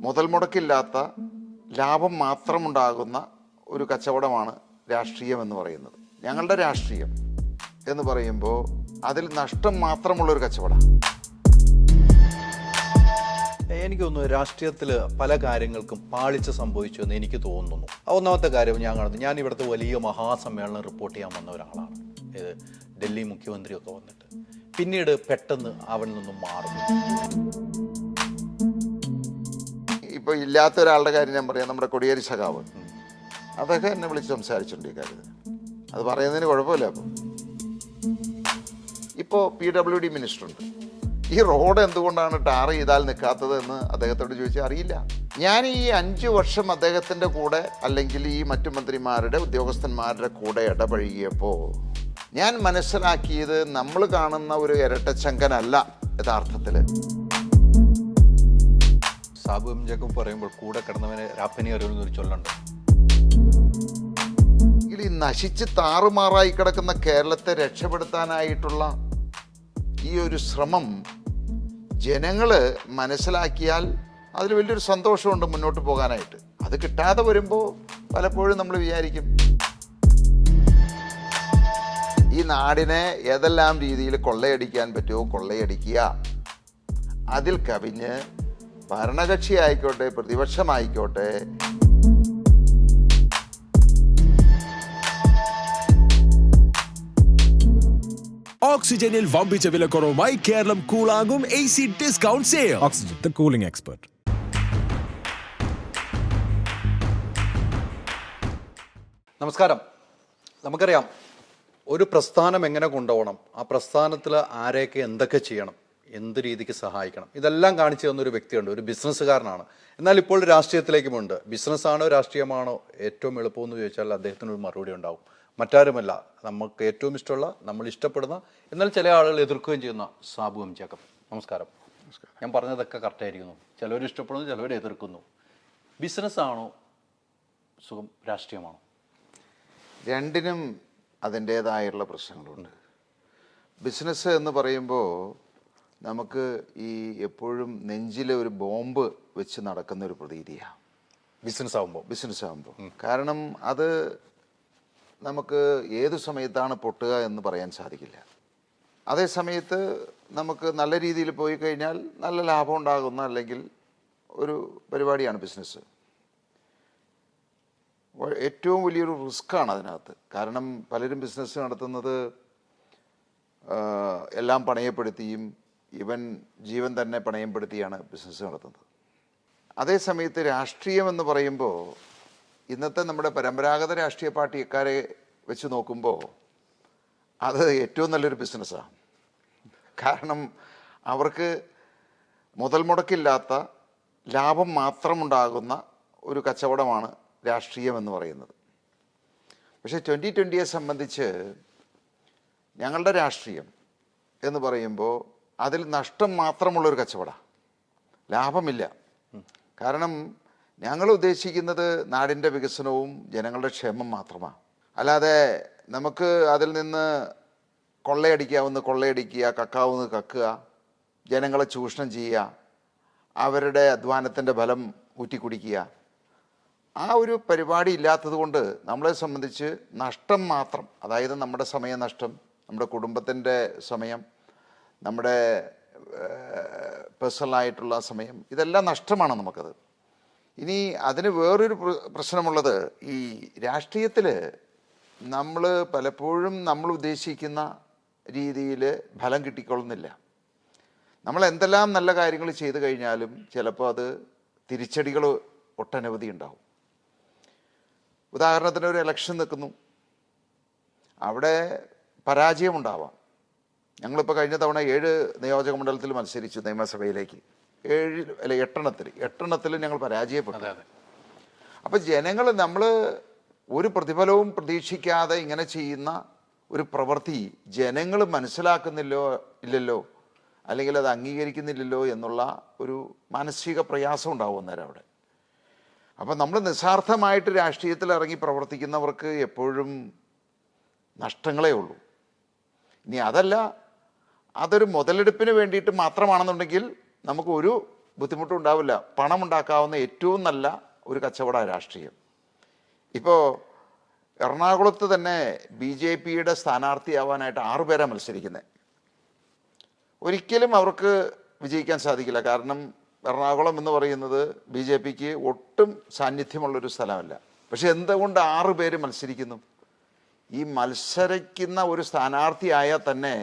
മുതൽ മുടക്കില്ലാത്ത ലാഭം മാത്രമുണ്ടാകുന്ന ഒരു കച്ചവടമാണ് രാഷ്ട്രീയം എന്ന് പറയുന്നത്. ഞങ്ങളുടെ രാഷ്ട്രീയം എന്ന് പറയുമ്പോൾ അതിൽ നഷ്ടം മാത്രമുള്ളൊരു കച്ചവടം. എനിക്ക് തോന്നുന്നു രാഷ്ട്രീയത്തിൽ പല കാര്യങ്ങൾക്കും പാളിച്ച സംഭവിച്ചു എന്ന് എനിക്ക് തോന്നുന്നു. ഒന്നാമത്തെ കാര്യം ഞാൻ കാണുന്നു, ഞാൻ ഇവിടുത്തെ വലിയ മഹാസമ്മേളനം റിപ്പോർട്ട് ചെയ്യാൻ വന്ന ഒരാളാണ്. ഇത് ഡൽഹി മുഖ്യമന്ത്രിയൊക്കെ വന്നിട്ട് പിന്നീട് പെട്ടെന്ന് അവനിൽ നിന്നും മാറുന്നു. ഇപ്പോൾ ഇല്ലാത്ത ഒരാളുടെ കാര്യം ഞാൻ പറയാം. നമ്മുടെ കൊടിയേരി സഖാവ് അതൊക്കെ എന്നെ വിളിച്ച് സംസാരിച്ചിട്ടുണ്ട് ഈ കാര്യത്തിൽ. അത് പറയുന്നതിന് കുഴപ്പമില്ല. ഇപ്പോൾ PWD മിനിസ്റ്ററുണ്ട്. ഈ റോഡ് എന്തുകൊണ്ടാണ് ടാർ ചെയ്താൽ നിൽക്കാത്തത് എന്ന് അദ്ദേഹത്തോട് ചോദിച്ചാൽ അറിയില്ല. ഞാൻ ഈ 5 വർഷം അദ്ദേഹത്തിൻ്റെ കൂടെ അല്ലെങ്കിൽ ഈ മറ്റു മന്ത്രിമാരുടെ ഉദ്യോഗസ്ഥന്മാരുടെ കൂടെ ഇടപഴകിയപ്പോൾ ഞാൻ മനസ്സിലാക്കിയത് നമ്മൾ കാണുന്ന ഒരു ഇരട്ടച്ചങ്കനല്ല യഥാർത്ഥത്തിൽ. സാബു എം ജേക്കബ് പറയുമ്പോൾ കൂടെ കിടന്നവനെ രാപ്പനി അറിയുന്നൊരു ചൊല്ലുണ്ട്. ഈ നശിച്ച് താറുമാറായി കിടക്കുന്ന കേരളത്തെ രക്ഷപ്പെടുത്താനായിട്ടുള്ള ഈ ഒരു ശ്രമം ജനങ്ങൾ മനസ്സിലാക്കിയാൽ അതിൽ വലിയൊരു സന്തോഷമുണ്ട് മുന്നോട്ട് പോകാനായിട്ട്. അത് കിട്ടാതെ വരുമ്പോൾ പലപ്പോഴും നമ്മൾ വിചാരിക്കും ഈ നാടിനെ ഏതെല്ലാം രീതിയിൽ കൊള്ളയടിക്കാൻ പറ്റുമോ കൊള്ളയടിക്കുക. അതിൽ കവിഞ്ഞ് ഭരണകക്ഷി ആയിക്കോട്ടെ പ്രതിപക്ഷമായിക്കോട്ടെ ഓക്സിജനിൽ വമ്പിച്ച വിലക്കുറവുമായി കേരളം കൂളാകും AC discount sale. Oxygen, the cooling expert. നമസ്കാരം. നമുക്കറിയാം ഒരു പ്രസ്ഥാനം എങ്ങനെ കൊണ്ടുപോകണം, ആ പ്രസ്ഥാനത്തിൽ ആരെയൊക്കെ എന്തൊക്കെ ചെയ്യണം, എന്ത് രീതിക്ക് സഹായിക്കണം, ഇതെല്ലാം കാണിച്ചു തന്നൊരു വ്യക്തിയുണ്ട്. ഒരു ബിസിനസ്സുകാരനാണ്. എന്നാൽ ഇപ്പോൾ രാഷ്ട്രീയത്തിലേക്കുമുണ്ട്. ബിസിനസ്സാണോ രാഷ്ട്രീയമാണോ ഏറ്റവും എളുപ്പമെന്ന് ചോദിച്ചാൽ അദ്ദേഹത്തിനൊരു മറുപടി ഉണ്ടാവും. മറ്റാരുമല്ല, നമുക്ക് ഏറ്റവും ഇഷ്ടമുള്ള, നമ്മൾ ഇഷ്ടപ്പെടുന്ന, എന്നാൽ ചില ആളുകൾ എതിർക്കുകയും ചെയ്യുന്ന സാബു എം ജേക്കബ്. നമസ്കാരം. ഞാൻ പറഞ്ഞതൊക്കെ കറക്റ്റായിരിക്കുന്നു. ചിലവർ ഇഷ്ടപ്പെടുന്നു, ചിലവർ എതിർക്കുന്നു. ബിസിനസ്സാണോ സുഖം, രാഷ്ട്രീയമാണോ? രണ്ടിനും അതിൻ്റേതായുള്ള പ്രശ്നങ്ങളുണ്ട്. ബിസിനസ് എന്ന് പറയുമ്പോൾ നമുക്ക് ഈ എപ്പോഴും നെഞ്ചിൽ ഒരു ബോംബ് വെച്ച് നടക്കുന്ന ഒരു പ്രതീതിയാണ് ബിസിനസ് ആകുമ്പോൾ. കാരണം അത് നമുക്ക് ഏതു സമയത്താണ് പൊട്ടുക എന്ന് പറയാൻ സാധിക്കില്ല. അതേ സമയത്ത് നമുക്ക് നല്ല രീതിയിൽ പോയി കഴിഞ്ഞാൽ നല്ല ലാഭം ഉണ്ടാകുന്ന അല്ലെങ്കിൽ ഒരു പരിപാടിയാണ് ബിസിനസ്. ഏറ്റവും വലിയൊരു റിസ്ക്കാണ് അതിനകത്ത്. കാരണം പലരും ബിസിനസ് നടത്തുന്നത് എല്ലാം പണയപ്പെടുത്തിയും ഇവൻ ജീവൻ തന്നെ പണയപ്പെടുത്തിയാണ് ബിസിനസ് നടത്തുന്നത്. അതേ സമയത്ത് രാഷ്ട്രീയം എന്ന് പറയുമ്പോൾ ഇന്നത്തെ നമ്മുടെ പരമ്പരാഗത രാഷ്ട്രീയ പാർട്ടിക്കാരെ വെച്ച് നോക്കുമ്പോൾ അത് ഏറ്റവും നല്ലൊരു ബിസിനസ്സാണ്. കാരണം അവർക്ക് മുതൽ മുടക്കില്ലാത്ത ലാഭം മാത്രമുണ്ടാകുന്ന ഒരു കച്ചവടമാണ് രാഷ്ട്രീയം എന്ന് പറയുന്നത്. പക്ഷേ 2020യെ സംബന്ധിച്ച് ഞങ്ങളുടെ രാഷ്ട്രീയം എന്ന് പറയുമ്പോൾ അതിൽ നഷ്ടം മാത്രമുള്ളൊരു കച്ചവടമാണ്, ലാഭമില്ല. കാരണം ഞങ്ങൾ ഉദ്ദേശിക്കുന്നത് നാടിൻ്റെ വികസനവും ജനങ്ങളുടെ ക്ഷേമം മാത്രമാണ്. അല്ലാതെ നമുക്ക് അതിൽ നിന്ന് കൊള്ളയടിക്കാവുന്ന കൊള്ളയടിക്കുക, കക്കാവുന്ന കക്കുക, ജനങ്ങളെ ചൂഷണം ചെയ്യുക, അവരുടെ അധ്വാനത്തിൻ്റെ ഫലം ഊറ്റിക്കുടിക്കുക, ആ ഒരു പരിപാടി ഇല്ലാത്തത് കൊണ്ട് നമ്മളെ സംബന്ധിച്ച് നഷ്ടം മാത്രം. അതായത് നമ്മുടെ സമയനഷ്ടം, നമ്മുടെ കുടുംബത്തിൻ്റെ സമയം, നമ്മുടെ പേഴ്സണലായിട്ടുള്ള സമയം, ഇതെല്ലാം നഷ്ടമാണ് നമുക്കത്. ഇനി അതിന് വേറൊരു പ്രശ്നമുള്ളത്, ഈ രാഷ്ട്രീയത്തിൽ നമ്മൾ പലപ്പോഴും നമ്മൾ ഉദ്ദേശിക്കുന്ന രീതിയിൽ ഫലം കിട്ടിക്കൊള്ളുന്നില്ല. നമ്മൾ എന്തെല്ലാം നല്ല കാര്യങ്ങൾ ചെയ്തു കഴിഞ്ഞാലും ചിലപ്പോൾ അത് തിരിച്ചടികൾ ഒട്ടനവധി ഉണ്ടാവും. ഉദാഹരണത്തിന് ഒരു ഇലക്ഷൻ നിൽക്കുന്നു, അവിടെ പരാജയമുണ്ടാവാം. ഞങ്ങളിപ്പോൾ കഴിഞ്ഞ തവണ 7 നിയോജക മണ്ഡലത്തിൽ മത്സരിച്ചു നിയമസഭയിലേക്ക്. 8 ഞങ്ങൾ പരാജയപ്പെട്ടു. അപ്പം ജനങ്ങൾ നമ്മൾ ഒരു പ്രതിഫലവും പ്രതീക്ഷിക്കാതെ ഇങ്ങനെ ചെയ്യുന്ന ഒരു പ്രവൃത്തി ജനങ്ങൾ ഇല്ലല്ലോ അല്ലെങ്കിൽ അത് അംഗീകരിക്കുന്നില്ലല്ലോ എന്നുള്ള ഒരു മാനസിക പ്രയാസം ഉണ്ടാവും അന്നേരം അവിടെ. അപ്പം നമ്മൾ നിസ്വാർത്ഥമായിട്ട് രാഷ്ട്രീയത്തിൽ ഇറങ്ങി പ്രവർത്തിക്കുന്നവർക്ക് എപ്പോഴും നഷ്ടങ്ങളേ ഉള്ളൂ. ഇനി അതല്ല, അതൊരു മുതലെടുപ്പിന് വേണ്ടിയിട്ട് മാത്രമാണെന്നുണ്ടെങ്കിൽ നമുക്ക് ഒരു ബുദ്ധിമുട്ടുണ്ടാവില്ല. പണമുണ്ടാക്കാവുന്ന ഏറ്റവും നല്ല ഒരു കച്ചവട രാഷ്ട്രീയം. ഇപ്പോൾ എറണാകുളത്ത് തന്നെ BJPയുടെ സ്ഥാനാർത്ഥിയാവാനായിട്ട് 6 പേരാണ് മത്സരിക്കുന്നത്. ഒരിക്കലും അവർക്ക് വിജയിക്കാൻ സാധിക്കില്ല. കാരണം എറണാകുളം എന്ന് പറയുന്നത് BJPക്ക് ഒട്ടും സാന്നിധ്യമുള്ളൊരു സ്ഥലമല്ല. പക്ഷെ എന്തുകൊണ്ട് 6 പേര് മത്സരിക്കുന്നു? ഈ മത്സരിക്കുന്ന ഒരു സ്ഥാനാർത്ഥിയായാൽ തന്നെ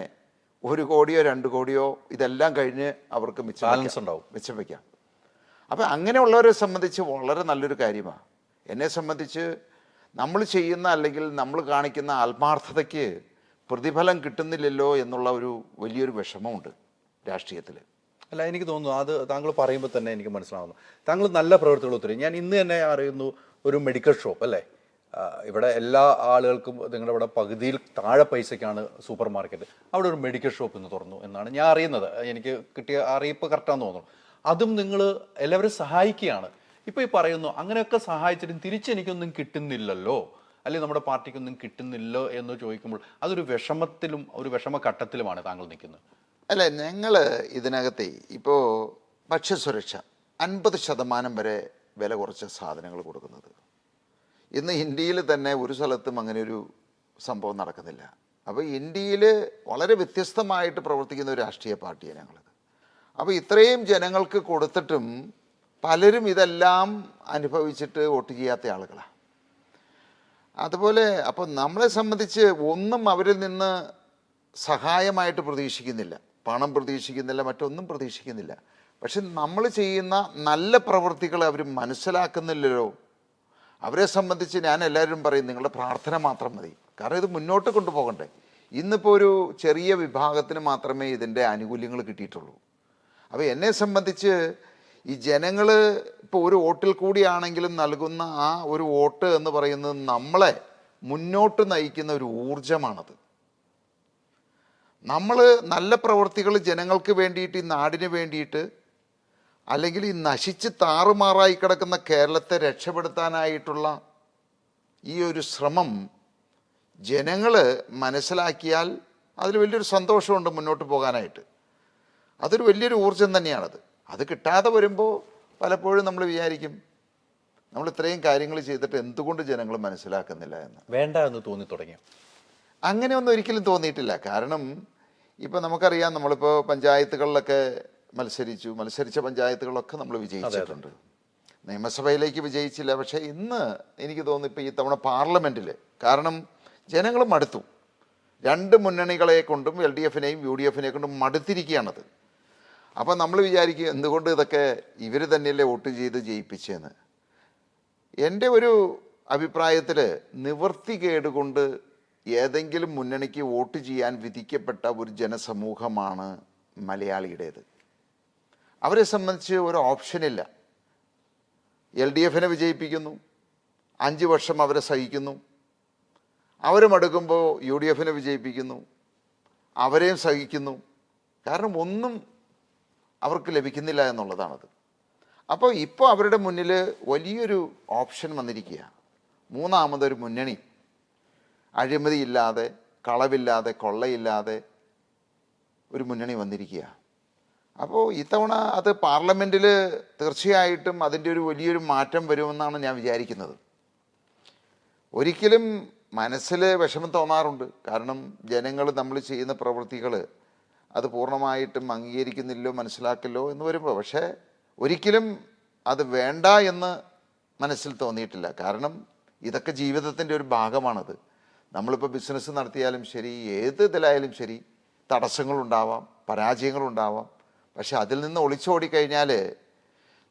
1 കോടിയോ 2 കോടിയോ ഇതെല്ലാം കഴിഞ്ഞ് അവർക്ക് മിച്ചം വയ്ക്കാം. അപ്പം അങ്ങനെയുള്ളവരെ സംബന്ധിച്ച് വളരെ നല്ലൊരു കാര്യമാണ്. എന്നെ സംബന്ധിച്ച് നമ്മൾ ചെയ്യുന്ന അല്ലെങ്കിൽ നമ്മൾ കാണിക്കുന്ന ആത്മാർത്ഥതയ്ക്ക് പ്രതിഫലം കിട്ടുന്നില്ലല്ലോ എന്നുള്ള ഒരു വലിയൊരു വിഷമമുണ്ട് രാഷ്ട്രീയത്തിൽ. അല്ല, എനിക്ക് തോന്നുന്നു അത് താങ്കൾ പറയുമ്പോൾ തന്നെ എനിക്ക് മനസ്സിലാവുന്നു താങ്കൾ നല്ല പ്രവൃത്തികൾ ഒത്തിരി. ഞാൻ ഇന്ന് തന്നെ അറിയുന്നു ഒരു മെഡിക്കൽ ഷോപ്പ് അല്ലേ, ഇവിടെ എല്ലാ ആളുകൾക്കും നിങ്ങളുടെ ഇവിടെ പകുതിയിൽ താഴെ പൈസയ്ക്കാണ് സൂപ്പർ മാർക്കറ്റ്, അവിടെ ഒരു മെഡിക്കൽ ഷോപ്പ് ഇന്ന് തുറന്നു എന്നാണ് ഞാൻ അറിയുന്നത്. എനിക്ക് കിട്ടിയ അറിയിപ്പ് കറക്റ്റാന്ന് തോന്നുന്നു. അതും നിങ്ങൾ എല്ലാവരും സഹായിക്കുകയാണ്. ഇപ്പോൾ ഈ പറയുന്നു അങ്ങനെയൊക്കെ സഹായിച്ചിട്ടും തിരിച്ചെനിക്കൊന്നും കിട്ടുന്നില്ലല്ലോ, അല്ലെങ്കിൽ നമ്മുടെ പാർട്ടിക്കൊന്നും കിട്ടുന്നില്ലോ എന്ന് ചോദിക്കുമ്പോൾ അതൊരു വിഷമത്തിലും ഒരു വിഷമഘട്ടത്തിലുമാണ് താങ്കൾ നിൽക്കുന്നത്. അല്ല, ഞങ്ങൾ ഇതിനകത്തെ ഇപ്പോൾ ഭക്ഷ്യസുരക്ഷ 50% വരെ വില കുറച്ച സാധനങ്ങൾ കൊടുക്കുന്നത്. ഇന്ന് ഇന്ത്യയിൽ തന്നെ ഒരു സ്ഥലത്തും അങ്ങനെ ഒരു സംഭവം നടക്കുന്നില്ല. അപ്പോൾ ഇന്ത്യയിൽ വളരെ വ്യത്യസ്തമായിട്ട് പ്രവർത്തിക്കുന്ന ഒരു രാഷ്ട്രീയ പാർട്ടിയാണ് ഞങ്ങളത്. അപ്പോൾ ഇത്രയും ജനങ്ങൾക്ക് കൊടുത്തിട്ടും പലരും ഇതെല്ലാം അനുഭവിച്ചിട്ട് വോട്ട് ചെയ്യാത്ത ആളുകളാണ്. അതുപോലെ അപ്പോൾ നമ്മളെ സംബന്ധിച്ച് ഒന്നും അവരിൽ നിന്ന് സഹായമായിട്ട് പ്രതീക്ഷിക്കുന്നില്ല, പണം പ്രതീക്ഷിക്കുന്നില്ല, മറ്റൊന്നും പ്രതീക്ഷിക്കുന്നില്ല. പക്ഷെ നമ്മൾ ചെയ്യുന്ന നല്ല പ്രവൃത്തികൾ അവർ മനസ്സിലാക്കുന്നില്ലല്ലോ. അവരെ സംബന്ധിച്ച് ഞാൻ എല്ലാവരും പറയും നിങ്ങളുടെ പ്രാർത്ഥന മാത്രം മതി. കാരണം ഇത് മുന്നോട്ട് കൊണ്ടുപോകണ്ടേ. ഇന്നിപ്പോൾ ഒരു ചെറിയ വിഭാഗത്തിന് മാത്രമേ ഇതിൻ്റെ ആനുകൂല്യങ്ങൾ കിട്ടിയിട്ടുള്ളൂ. അപ്പോൾ എന്നെ സംബന്ധിച്ച് ഈ ജനങ്ങൾ ഇപ്പോൾ ഒരു വോട്ടിൽ കൂടിയാണെങ്കിലും നൽകുന്ന ആ ഒരു വോട്ട് എന്ന് പറയുന്നത് നമ്മളെ മുന്നോട്ട് നയിക്കുന്ന ഒരു ഊർജമാണത്. നമ്മൾ നല്ല പ്രവൃത്തികൾ ജനങ്ങൾക്ക് വേണ്ടിയിട്ട്, ഈ നാടിന് വേണ്ടിയിട്ട്, അല്ലെങ്കിൽ ഈ നശിച്ച് താറുമാറായി കിടക്കുന്ന കേരളത്തെ രക്ഷപ്പെടുത്താനായിട്ടുള്ള ഈ ഒരു ശ്രമം ജനങ്ങൾ മനസ്സിലാക്കിയാൽ അതിൽ വലിയൊരു സന്തോഷമുണ്ട് മുന്നോട്ട് പോകാനായിട്ട്. അതൊരു വലിയൊരു ഊർജം തന്നെയാണത്. അത് കിട്ടാതെ വരുമ്പോൾ പലപ്പോഴും നമ്മൾ വിചാരിക്കും നമ്മൾ ഇത്രയും കാര്യങ്ങൾ ചെയ്തിട്ട് എന്തുകൊണ്ട് ജനങ്ങൾ മനസ്സിലാക്കുന്നില്ല എന്ന്. വേണ്ട എന്ന് തോന്നി തുടങ്ങി. അങ്ങനെയൊന്നും ഒരിക്കലും തോന്നിയിട്ടില്ല. കാരണം ഇപ്പോൾ നമുക്കറിയാം, നമ്മളിപ്പോൾ പഞ്ചായത്തുകളിലൊക്കെ മത്സരിച്ച പഞ്ചായത്തുകളൊക്കെ നമ്മൾ വിജയിച്ചിട്ടുണ്ട്. നിയമസഭയിലേക്ക് വിജയിച്ചില്ല. പക്ഷേ ഇന്ന് എനിക്ക് തോന്നുന്നു ഇപ്പോൾ ഈ തവണ പാർലമെൻറ്റിൽ, കാരണം ജനങ്ങൾ മടുത്തു. 2 മുന്നണികളെ കൊണ്ടും LDFനെയും UDFനെയും കൊണ്ടും മടുത്തിരിക്കുകയാണത്. അപ്പോൾ നമ്മൾ വിചാരിക്കും എന്തുകൊണ്ട് ഇതൊക്കെ ഇവർ തന്നെയല്ലേ വോട്ട് ചെയ്ത് ജയിപ്പിച്ചതെന്ന്. എൻ്റെ ഒരു അഭിപ്രായത്തിൽ നിവൃത്തികേട് കൊണ്ട് ഏതെങ്കിലും മുന്നണിക്ക് വോട്ട് ചെയ്യാൻ വിധിക്കപ്പെട്ട ഒരു ജനസമൂഹമാണ് മലയാളിയുടേത്. അവരെ സംബന്ധിച്ച് ഒരു ഓപ്ഷനില്ല. LDFനെ വിജയിപ്പിക്കുന്നു, 5 വർഷം അവരെ സഹിക്കുന്നു. അവർ മടുക്കുമ്പോൾ UDFനെ വിജയിപ്പിക്കുന്നു, അവരെയും സഹിക്കുന്നു. കാരണം ഒന്നും അവർക്ക് ലഭിക്കുന്നില്ല എന്നുള്ളതാണത്. അപ്പോൾ ഇപ്പോൾ അവരുടെ മുന്നിൽ വലിയൊരു ഓപ്ഷൻ വന്നിരിക്കുക. മൂന്നാമതൊരു മുന്നണി, അഴിമതിയില്ലാതെ, കളവില്ലാതെ, കൊള്ളയില്ലാതെ ഒരു മുന്നണി വന്നിരിക്കുക. അപ്പോൾ ഇത്തവണ അത് പാർലമെൻറ്റിൽ തീർച്ചയായിട്ടും അതിൻ്റെ ഒരു വലിയൊരു മാറ്റം വരുമെന്നാണ് ഞാൻ വിചാരിക്കുന്നത്. ഒരിക്കലും മനസ്സിൽ വിഷമം തോന്നാറുണ്ട്. കാരണം ജനങ്ങൾ നമ്മൾ ചെയ്യുന്ന പ്രവൃത്തികൾ അത് പൂർണ്ണമായിട്ടും അംഗീകരിക്കുന്നില്ലോ, മനസ്സിലാക്കില്ലോ എന്ന് വരുമ്പോൾ, പക്ഷേ ഒരിക്കലും അത് വേണ്ട എന്ന് മനസ്സിൽ തോന്നിയിട്ടില്ല. കാരണം ഇതൊക്കെ ജീവിതത്തിൻ്റെ ഒരു ഭാഗമാണത്. നമ്മളിപ്പോൾ ബിസിനസ് നടത്തിയാലും ശരി, ഏത് ഇതിലായാലും ശരി, തടസ്സങ്ങളുണ്ടാവാം, പരാജയങ്ങളുണ്ടാവാം. പക്ഷെ അതിൽ നിന്ന് ഒളിച്ചോടിക്കഴിഞ്ഞാൽ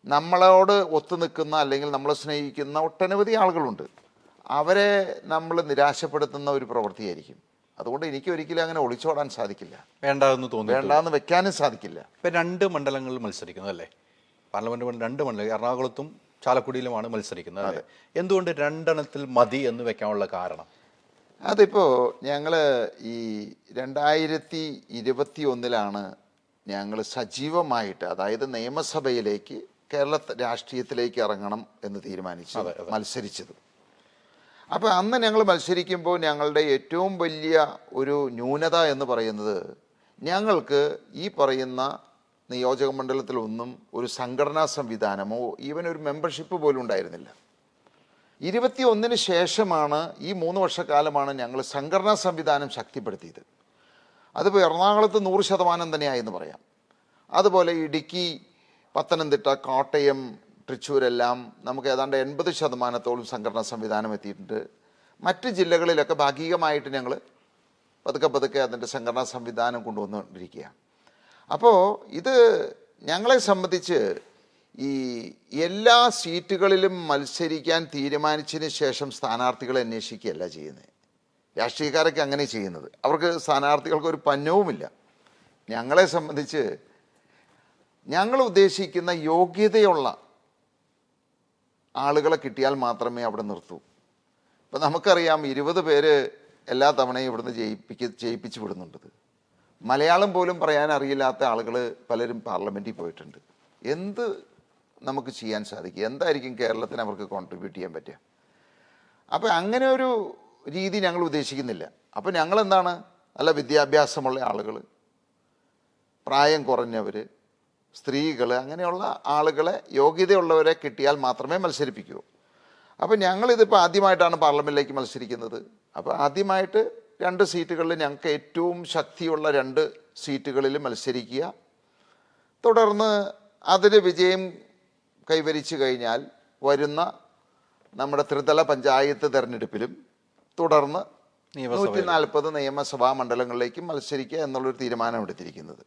നമ്മളോട് ഒത്തു നിൽക്കുന്ന അല്ലെങ്കിൽ നമ്മളെ സ്നേഹിക്കുന്ന ഒട്ടനവധി ആളുകളുണ്ട്. അവരെ നമ്മൾ നിരാശപ്പെടുത്തുന്ന ഒരു പ്രവൃത്തിയായിരിക്കും. അതുകൊണ്ട് എനിക്ക് ഒരിക്കലും അങ്ങനെ ഒളിച്ചോടാൻ സാധിക്കില്ല. വേണ്ടാന്ന് വെക്കാനും സാധിക്കില്ല. ഇപ്പം 2 മണ്ഡലങ്ങളിൽ മത്സരിക്കുന്നത് അല്ലേ, പാർലമെന്റ് 2 മണ്ഡലം, എറണാകുളത്തും ചാലക്കുടിയിലുമാണ് മത്സരിക്കുന്നത് അല്ലേ. എന്തുകൊണ്ട് 2 മതി എന്ന് വെക്കാനുള്ള കാരണം? അതിപ്പോൾ ഞങ്ങൾ ഈ 2021 ഞങ്ങൾ സജീവമായിട്ട്, അതായത് നിയമസഭയിലേക്ക്, കേരള രാഷ്ട്രീയത്തിലേക്ക് ഇറങ്ങണം എന്ന് തീരുമാനിച്ചു മത്സരിച്ചത്. അപ്പോൾ അന്ന് ഞങ്ങൾ മത്സരിക്കുമ്പോൾ ഞങ്ങളുടെ ഏറ്റവും വലിയ ഒരു ന്യൂനത എന്ന് പറയുന്നത്, ഞങ്ങൾക്ക് ഈ പറയുന്ന നിയോജക മണ്ഡലത്തിലൊന്നും ഒരു സംഘടനാ സംവിധാനമോ ഈവൻ ഒരു മെമ്പർഷിപ്പ് പോലും ഉണ്ടായിരുന്നില്ല. 21 ശേഷമാണ്, ഈ 3 വർഷക്കാലമാണ് ഞങ്ങൾ സംഘടനാ സംവിധാനം ശക്തിപ്പെടുത്തിയത്. അതിപ്പോൾ എറണാകുളത്ത് 100% തന്നെയായെന്ന് പറയാം. അതുപോലെ ഇടുക്കി, പത്തനംതിട്ട, കോട്ടയം, തൃശ്ശൂരെല്ലാം നമുക്ക് ഏതാണ്ട് 80% സംഘടനാ സംവിധാനം എത്തിയിട്ടുണ്ട്. മറ്റ് ജില്ലകളിലൊക്കെ ഭാഗികമായിട്ട് ഞങ്ങൾ പതുക്കെ അതിൻ്റെ സംഘടനാ സംവിധാനം കൊണ്ടുവന്നുകൊണ്ടിരിക്കുകയാണ്. അപ്പോൾ ഇത് ഞങ്ങളെ സംബന്ധിച്ച് ഈ എല്ലാ സീറ്റുകളിലും മത്സരിക്കാൻ തീരുമാനിച്ചതിന് ശേഷം സ്ഥാനാർത്ഥികളെ അന്വേഷിക്കുകയല്ല ചെയ്യുന്നത്. രാഷ്ട്രീയക്കാരൊക്കെ അങ്ങനെ ചെയ്യുന്നത്. അവർക്ക് സ്ഥാനാർത്ഥികൾക്ക് ഒരു പന്നവുമില്ല. ഞങ്ങളെ സംബന്ധിച്ച് ഞങ്ങൾ ഉദ്ദേശിക്കുന്ന യോഗ്യതയുള്ള ആളുകളെ കിട്ടിയാൽ മാത്രമേ അവിടെ നിർത്തൂ. ഇപ്പം നമുക്കറിയാം 20 പേര് എല്ലാ തവണയും ഇവിടുന്ന് ജയിപ്പിച്ച് വിടുന്നുണ്ട്. മലയാളം പോലും പറയാൻ അറിയില്ലാത്ത ആളുകൾ പലരും പാർലമെൻറ്റിൽ പോയിട്ടുണ്ട്. എന്ത് നമുക്ക് ചെയ്യാൻ സാധിക്കും? എന്തായിരിക്കും കേരളത്തിന് അവർക്ക് കോൺട്രിബ്യൂട്ട് ചെയ്യാൻ പറ്റുക? അപ്പോൾ അങ്ങനെ ഒരു രീതി ഞങ്ങൾ ഉദ്ദേശിക്കുന്നില്ല. അപ്പോൾ ഞങ്ങളെന്താണ്, നല്ല വിദ്യാഭ്യാസമുള്ള ആളുകൾ, പ്രായം കുറഞ്ഞവർ, സ്ത്രീകൾ, അങ്ങനെയുള്ള ആളുകളെ, യോഗ്യതയുള്ളവരെ കിട്ടിയാൽ മാത്രമേ മത്സരിപ്പിക്കൂ. അപ്പോൾ ഞങ്ങളിതിപ്പോൾ ആദ്യമായിട്ടാണ് പാർലമെൻറ്റിലേക്ക് മത്സരിക്കുന്നത്. അപ്പോൾ ആദ്യമായിട്ട് 2 സീറ്റുകളിൽ ഞങ്ങൾക്ക് ഏറ്റവും ശക്തിയുള്ള 2 സീറ്റുകളിൽ മത്സരിക്കുക. തുടർന്ന് അതിൽ വിജയം കൈവരിച്ചു കഴിഞ്ഞാൽ വരുന്ന നമ്മുടെ ത്രിതല പഞ്ചായത്ത് തെരഞ്ഞെടുപ്പിലും തുടർന്ന് 140 നിയമസഭാ മണ്ഡലങ്ങളിലേക്കും മത്സരിക്കുക എന്നുള്ളൊരു തീരുമാനമെടുത്തിരിക്കുന്നത്.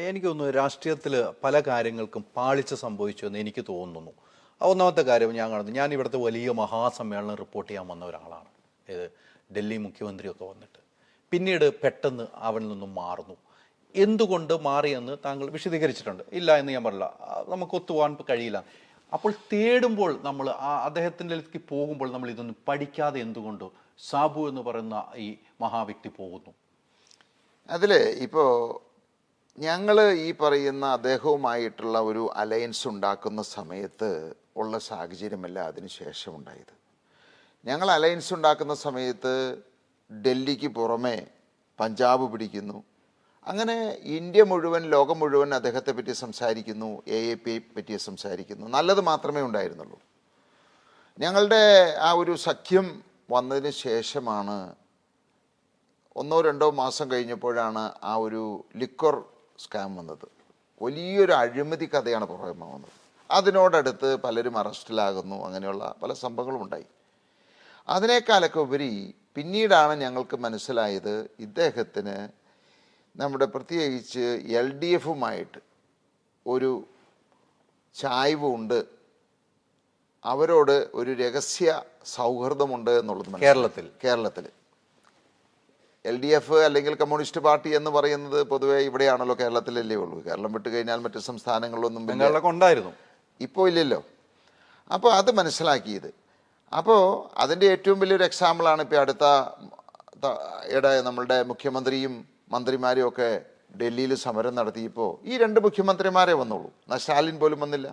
എനിക്ക് തോന്നുന്നു രാഷ്ട്രീയത്തിൽ പല കാര്യങ്ങൾക്കും പാളിച്ച സംഭവിച്ചു എന്ന് എനിക്ക് തോന്നുന്നു. ഒന്നാമത്തെ കാര്യം ഞാൻ കാണുന്നു, ഞാൻ ഇവിടുത്തെ വലിയ മഹാസമ്മേളനം റിപ്പോർട്ട് ചെയ്യാൻ വന്ന ഒരാളാണ്. ഇത് ഡൽഹി മുഖ്യമന്ത്രിയൊക്കെ വന്നിട്ട് പിന്നീട് പെട്ടെന്ന് അവനിൽ നിന്നും മാറുന്നു. എന്തുകൊണ്ട് മാറിയെന്ന് താങ്കൾ വിശദീകരിച്ചിട്ടുണ്ട്. ഇല്ല എന്ന് ഞാൻ പറഞ്ഞില്ല, നമുക്ക് ഒത്തുപോകാൻ കഴിയില്ല. അപ്പോൾ തേടുമ്പോൾ നമ്മൾ അദ്ദേഹത്തിൻ്റെ പോകുമ്പോൾ നമ്മൾ ഇതൊന്നും പഠിക്കാതെ എന്തുകൊണ്ട് സാബു എന്ന് പറയുന്ന ഈ മഹാവ്യക്തി പോകുന്നു? അതിൽ ഇപ്പോൾ ഞങ്ങൾ ഈ പറയുന്ന അദ്ദേഹവുമായിട്ടുള്ള ഒരു അലയൻസ് ഉണ്ടാക്കുന്ന സമയത്ത് ഉള്ള സാഹചര്യമല്ല അതിനുശേഷം ഉണ്ടായത്. ഞങ്ങൾ അലയൻസ് ഉണ്ടാക്കുന്ന സമയത്ത് ഡൽഹിക്ക് പുറമെ പഞ്ചാബ് പിടിക്കുന്നു. അങ്ങനെ ഇന്ത്യ മുഴുവൻ, ലോകം മുഴുവൻ അദ്ദേഹത്തെ പറ്റി സംസാരിക്കുന്നു, AAP പറ്റി സംസാരിക്കുന്നു. നല്ലത് മാത്രമേ ഉണ്ടായിരുന്നുള്ളൂ. ഞങ്ങളുടെ ആ ഒരു സഖ്യം വന്നതിന് ശേഷമാണ് 1-2 മാസം കഴിഞ്ഞപ്പോഴാണ് ആ ഒരു ലിക്വർ സ്കാം വന്നത്. വലിയൊരു അഴിമതി കഥയാണ് പുറമെ വന്നത്. അതിനോടടുത്ത് പലരും അറസ്റ്റിലാകുന്നു. അങ്ങനെയുള്ള പല സംഭവങ്ങളും ഉണ്ടായി. അതിനേക്കാളൊക്കെ ഉപരി പിന്നീടാണ് ഞങ്ങൾക്ക് മനസ്സിലായത് ഇദ്ദേഹത്തിന് നമ്മുടെ പ്രത്യേകിച്ച് LDFുമായിട്ട് ഒരു ചായ്വുണ്ട്, അവരോട് ഒരു രഹസ്യ സൗഹൃദമുണ്ട് എന്നുള്ളത്. കേരളത്തിൽ LDF അല്ലെങ്കിൽ കമ്മ്യൂണിസ്റ്റ് പാർട്ടി എന്ന് പറയുന്നത് പൊതുവേ ഇവിടെയാണല്ലോ, കേരളത്തിലല്ലേ ഉള്ളൂ. കേരളം വിട്ട് കഴിഞ്ഞാൽ മറ്റ് സംസ്ഥാനങ്ങളിലൊന്നും ഉണ്ടായിരുന്നു, ഇപ്പോൾ ഇല്ലല്ലോ. അപ്പോൾ അത് മനസ്സിലാക്കിയത്. അപ്പോൾ അതിൻ്റെ ഏറ്റവും വലിയൊരു എക്സാമ്പിളാണ് ഇപ്പോൾ അടുത്ത നമ്മളുടെ മുഖ്യമന്ത്രിയും മന്ത്രിമാരും ഒക്കെ ഡൽഹിയിൽ സമരം നടത്തിയപ്പോൾ ഈ 2 മുഖ്യമന്ത്രിമാരെ വന്നുള്ളൂ. സ്റ്റാലിൻ പോലും വന്നില്ല.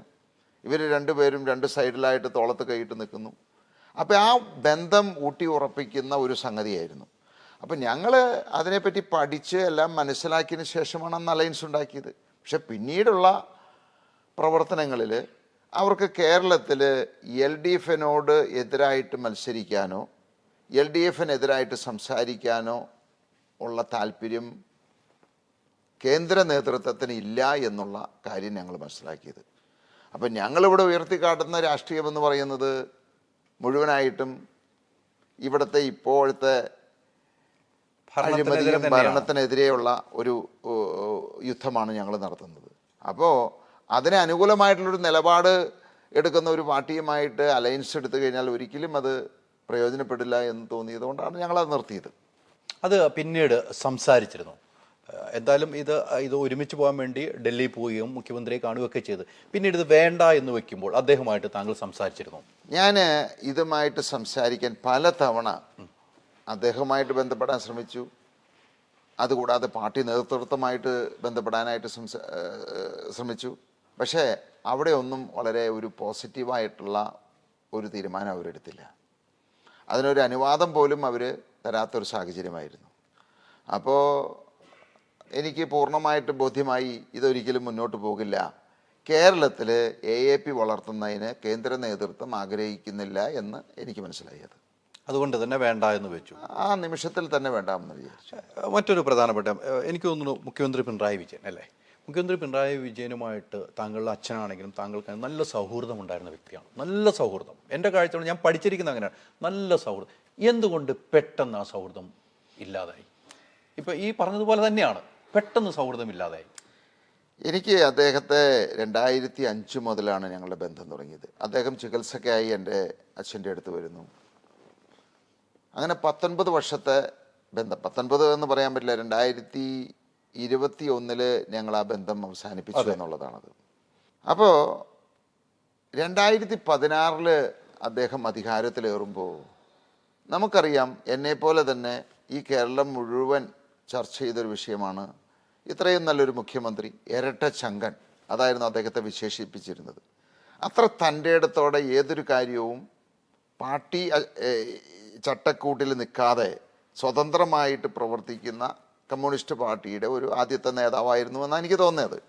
ഇവർ 2 പേരും 2 സൈഡിലായിട്ട് തോളത്ത് കൈയിട്ട് നിൽക്കുന്നു. അപ്പോൾ ആ ബന്ധം ഊട്ടി ഉറപ്പിക്കുന്ന ഒരു സംഗതിയായിരുന്നു. അപ്പം ഞങ്ങൾ അതിനെപ്പറ്റി പഠിച്ച് എല്ലാം മനസ്സിലാക്കിയതിന് ശേഷമാണ് അന്ന് അലയൻസ് ഉണ്ടാക്കിയത്. പക്ഷെ പിന്നീടുള്ള പ്രവർത്തനങ്ങളിൽ അവർക്ക് കേരളത്തിൽ LDFിനോട് എതിരായിട്ട് മത്സരിക്കാനോ LDFിനെതിരായിട്ട് സംസാരിക്കാനോ ഉള്ള താല്പര്യം കേന്ദ്ര നേതൃത്വത്തിന് ഇല്ല എന്നുള്ള കാര്യം ഞങ്ങൾ മനസ്സിലാക്കിയത്. അപ്പം ഞങ്ങളിവിടെ ഉയർത്തിക്കാട്ടുന്ന രാഷ്ട്രീയമെന്ന് പറയുന്നത് മുഴുവനായിട്ടും ഇവിടുത്തെ ഇപ്പോഴത്തെ അഴിമതിയും ഭരണത്തിനെതിരെയുള്ള ഒരു യുദ്ധമാണ് ഞങ്ങൾ നടത്തുന്നത്. അപ്പോൾ അതിന് അനുകൂലമായിട്ടുള്ളൊരു നിലപാട് എടുക്കുന്ന ഒരു പാർട്ടിയുമായിട്ട് അലയൻസ് എടുത്തു കഴിഞ്ഞാൽ ഒരിക്കലും അത് പ്രയോജനപ്പെടില്ല എന്ന് തോന്നിയതുകൊണ്ടാണ് ഞങ്ങളത് നിർത്തിയത്. അത് പിന്നീട് സംസാരിച്ചിരുന്നു. എന്തായാലും ഇത് ഒരുമിച്ച് പോകാൻ വേണ്ടി ഡൽഹി പോവുകയും മുഖ്യമന്ത്രിയെ കാണുകയൊക്കെ ചെയ്ത് പിന്നീട് ഇത് വേണ്ട എന്ന് വെക്കുമ്പോൾ അദ്ദേഹമായിട്ട് താങ്കൾ സംസാരിച്ചിരുന്നു? ഞാൻ ഇതുമായിട്ട് സംസാരിക്കാൻ പല തവണ അദ്ദേഹവുമായിട്ട് ബന്ധപ്പെടാൻ ശ്രമിച്ചു. അതുകൂടാതെ പാർട്ടി നേതൃത്വമായിട്ട് ബന്ധപ്പെടാനായിട്ട് ശ്രമിച്ചു. പക്ഷേ അവിടെ ഒന്നും വളരെ ഒരു പോസിറ്റീവായിട്ടുള്ള ഒരു തീരുമാനം അവരെടുത്തില്ല. അതിനൊരു അനുവാദം പോലും അവർ തരാത്തൊരു സാഹചര്യമായിരുന്നു. അപ്പോൾ എനിക്ക് പൂർണ്ണമായിട്ട് ബോധ്യമായി ഇതൊരിക്കലും മുന്നോട്ട് പോകില്ല. കേരളത്തിൽ AAP വളർത്തുന്നതിന് കേന്ദ്ര നേതൃത്വം ആഗ്രഹിക്കുന്നില്ല എന്ന് എനിക്ക് മനസ്സിലായി. അതുകൊണ്ട് തന്നെ വേണ്ട എന്ന് വെച്ചു. ആ നിമിഷത്തിൽ തന്നെ വേണ്ടാമെന്ന് വിചാരിച്ചു. മറ്റൊരു പ്രധാനപ്പെട്ട എനിക്ക് തോന്നുന്നു മുഖ്യമന്ത്രി പിണറായി വിജയൻ അല്ലേ, മുഖ്യമന്ത്രി പിണറായി വിജയനുമായിട്ട് താങ്കളുടെ അച്ഛനാണെങ്കിലും താങ്കൾക്ക് നല്ല സൗഹൃദം ഉണ്ടായിരുന്ന വ്യക്തിയാണ്. നല്ല സൗഹൃദം, എൻ്റെ കാഴ്ചയോട് ഞാൻ പഠിച്ചിരിക്കുന്ന അങ്ങനെയാണ്. നല്ല സൗഹൃദം. എന്തുകൊണ്ട് പെട്ടെന്ന് ആ സൗഹൃദം ഇല്ലാതായി? ഇപ്പം ഈ പറഞ്ഞതുപോലെ തന്നെയാണ്, പെട്ടെന്ന് സൗഹൃദം ഇല്ലാതായി. എനിക്ക് അദ്ദേഹത്തെ 2005 മുതലാണ് ഞങ്ങളുടെ ബന്ധം തുടങ്ങിയത്. അദ്ദേഹം ചികിത്സയ്ക്കായി എൻ്റെ അച്ഛൻ്റെ അടുത്ത് വരുന്നു. അങ്ങനെ 19 വർഷത്തെ ബന്ധം. 19 എന്ന് പറയാൻ പറ്റില്ല, 2021 ഞങ്ങൾ ആ ബന്ധം അവസാനിപ്പിച്ചു എന്നുള്ളതാണത്. അപ്പോൾ 2016 അദ്ദേഹം അധികാരത്തിലേറുമ്പോൾ നമുക്കറിയാം, എന്നെപ്പോലെ തന്നെ ഈ കേരളം മുഴുവൻ ചർച്ച ചെയ്തൊരു വിഷയമാണ് ഇത്രയും നല്ലൊരു മുഖ്യമന്ത്രി ഇരട്ട ചങ്കൻ, അതായിരുന്നു അദ്ദേഹത്തെ വിശേഷിപ്പിച്ചിരുന്നത്. അത്ര തൻ്റെ ഇടത്തോടെ ഏതൊരു കാര്യവും പാർട്ടി ചട്ടക്കൂട്ടിൽ നിൽക്കാതെ സ്വതന്ത്രമായിട്ട് പ്രവർത്തിക്കുന്ന കമ്മ്യൂണിസ്റ്റ് പാർട്ടിയുടെ ഒരു ആദ്യത്തെ നേതാവായിരുന്നു എന്നാണ് എനിക്ക് തോന്നിയത്.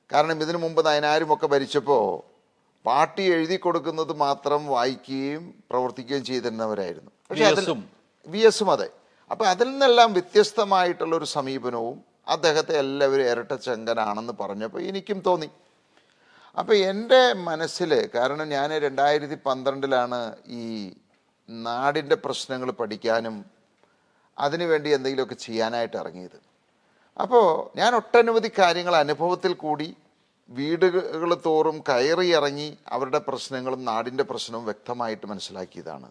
കാരണം ഇതിനു മുമ്പ് നയനാരുമൊക്കെ ഭരിച്ചപ്പോൾ പാർട്ടി എഴുതി കൊടുക്കുന്നത് മാത്രം വായിക്കുകയും പ്രവർത്തിക്കുകയും ചെയ്തിരുന്നവരായിരുന്നു. പക്ഷേ VS-ഉം അതെ. അപ്പോൾ അതിൽ നിന്നെല്ലാം വ്യത്യസ്തമായിട്ടുള്ളൊരു സമീപനവും അദ്ദേഹത്തെ എല്ലാവരും ഇരട്ടച്ചങ്കനാണെന്ന് പറഞ്ഞപ്പോൾ എനിക്കും തോന്നി. അപ്പോൾ എൻ്റെ മനസ്സിൽ, കാരണം ഞാൻ 2012 ഈ നാടിൻ്റെ പ്രശ്നങ്ങൾ പഠിക്കാനും അതിനുവേണ്ടി എന്തെങ്കിലുമൊക്കെ ചെയ്യാനായിട്ട് ഇറങ്ങിയത്. അപ്പോൾ ഞാൻ ഒട്ടനവധി കാര്യങ്ങൾ അനുഭവത്തിൽ കൂടി വീടുകൾ തോറും കയറി ഇറങ്ങി അവരുടെ പ്രശ്നങ്ങളും നാടിൻ്റെ പ്രശ്നവും വ്യക്തമായിട്ട് മനസ്സിലാക്കിയതാണ്.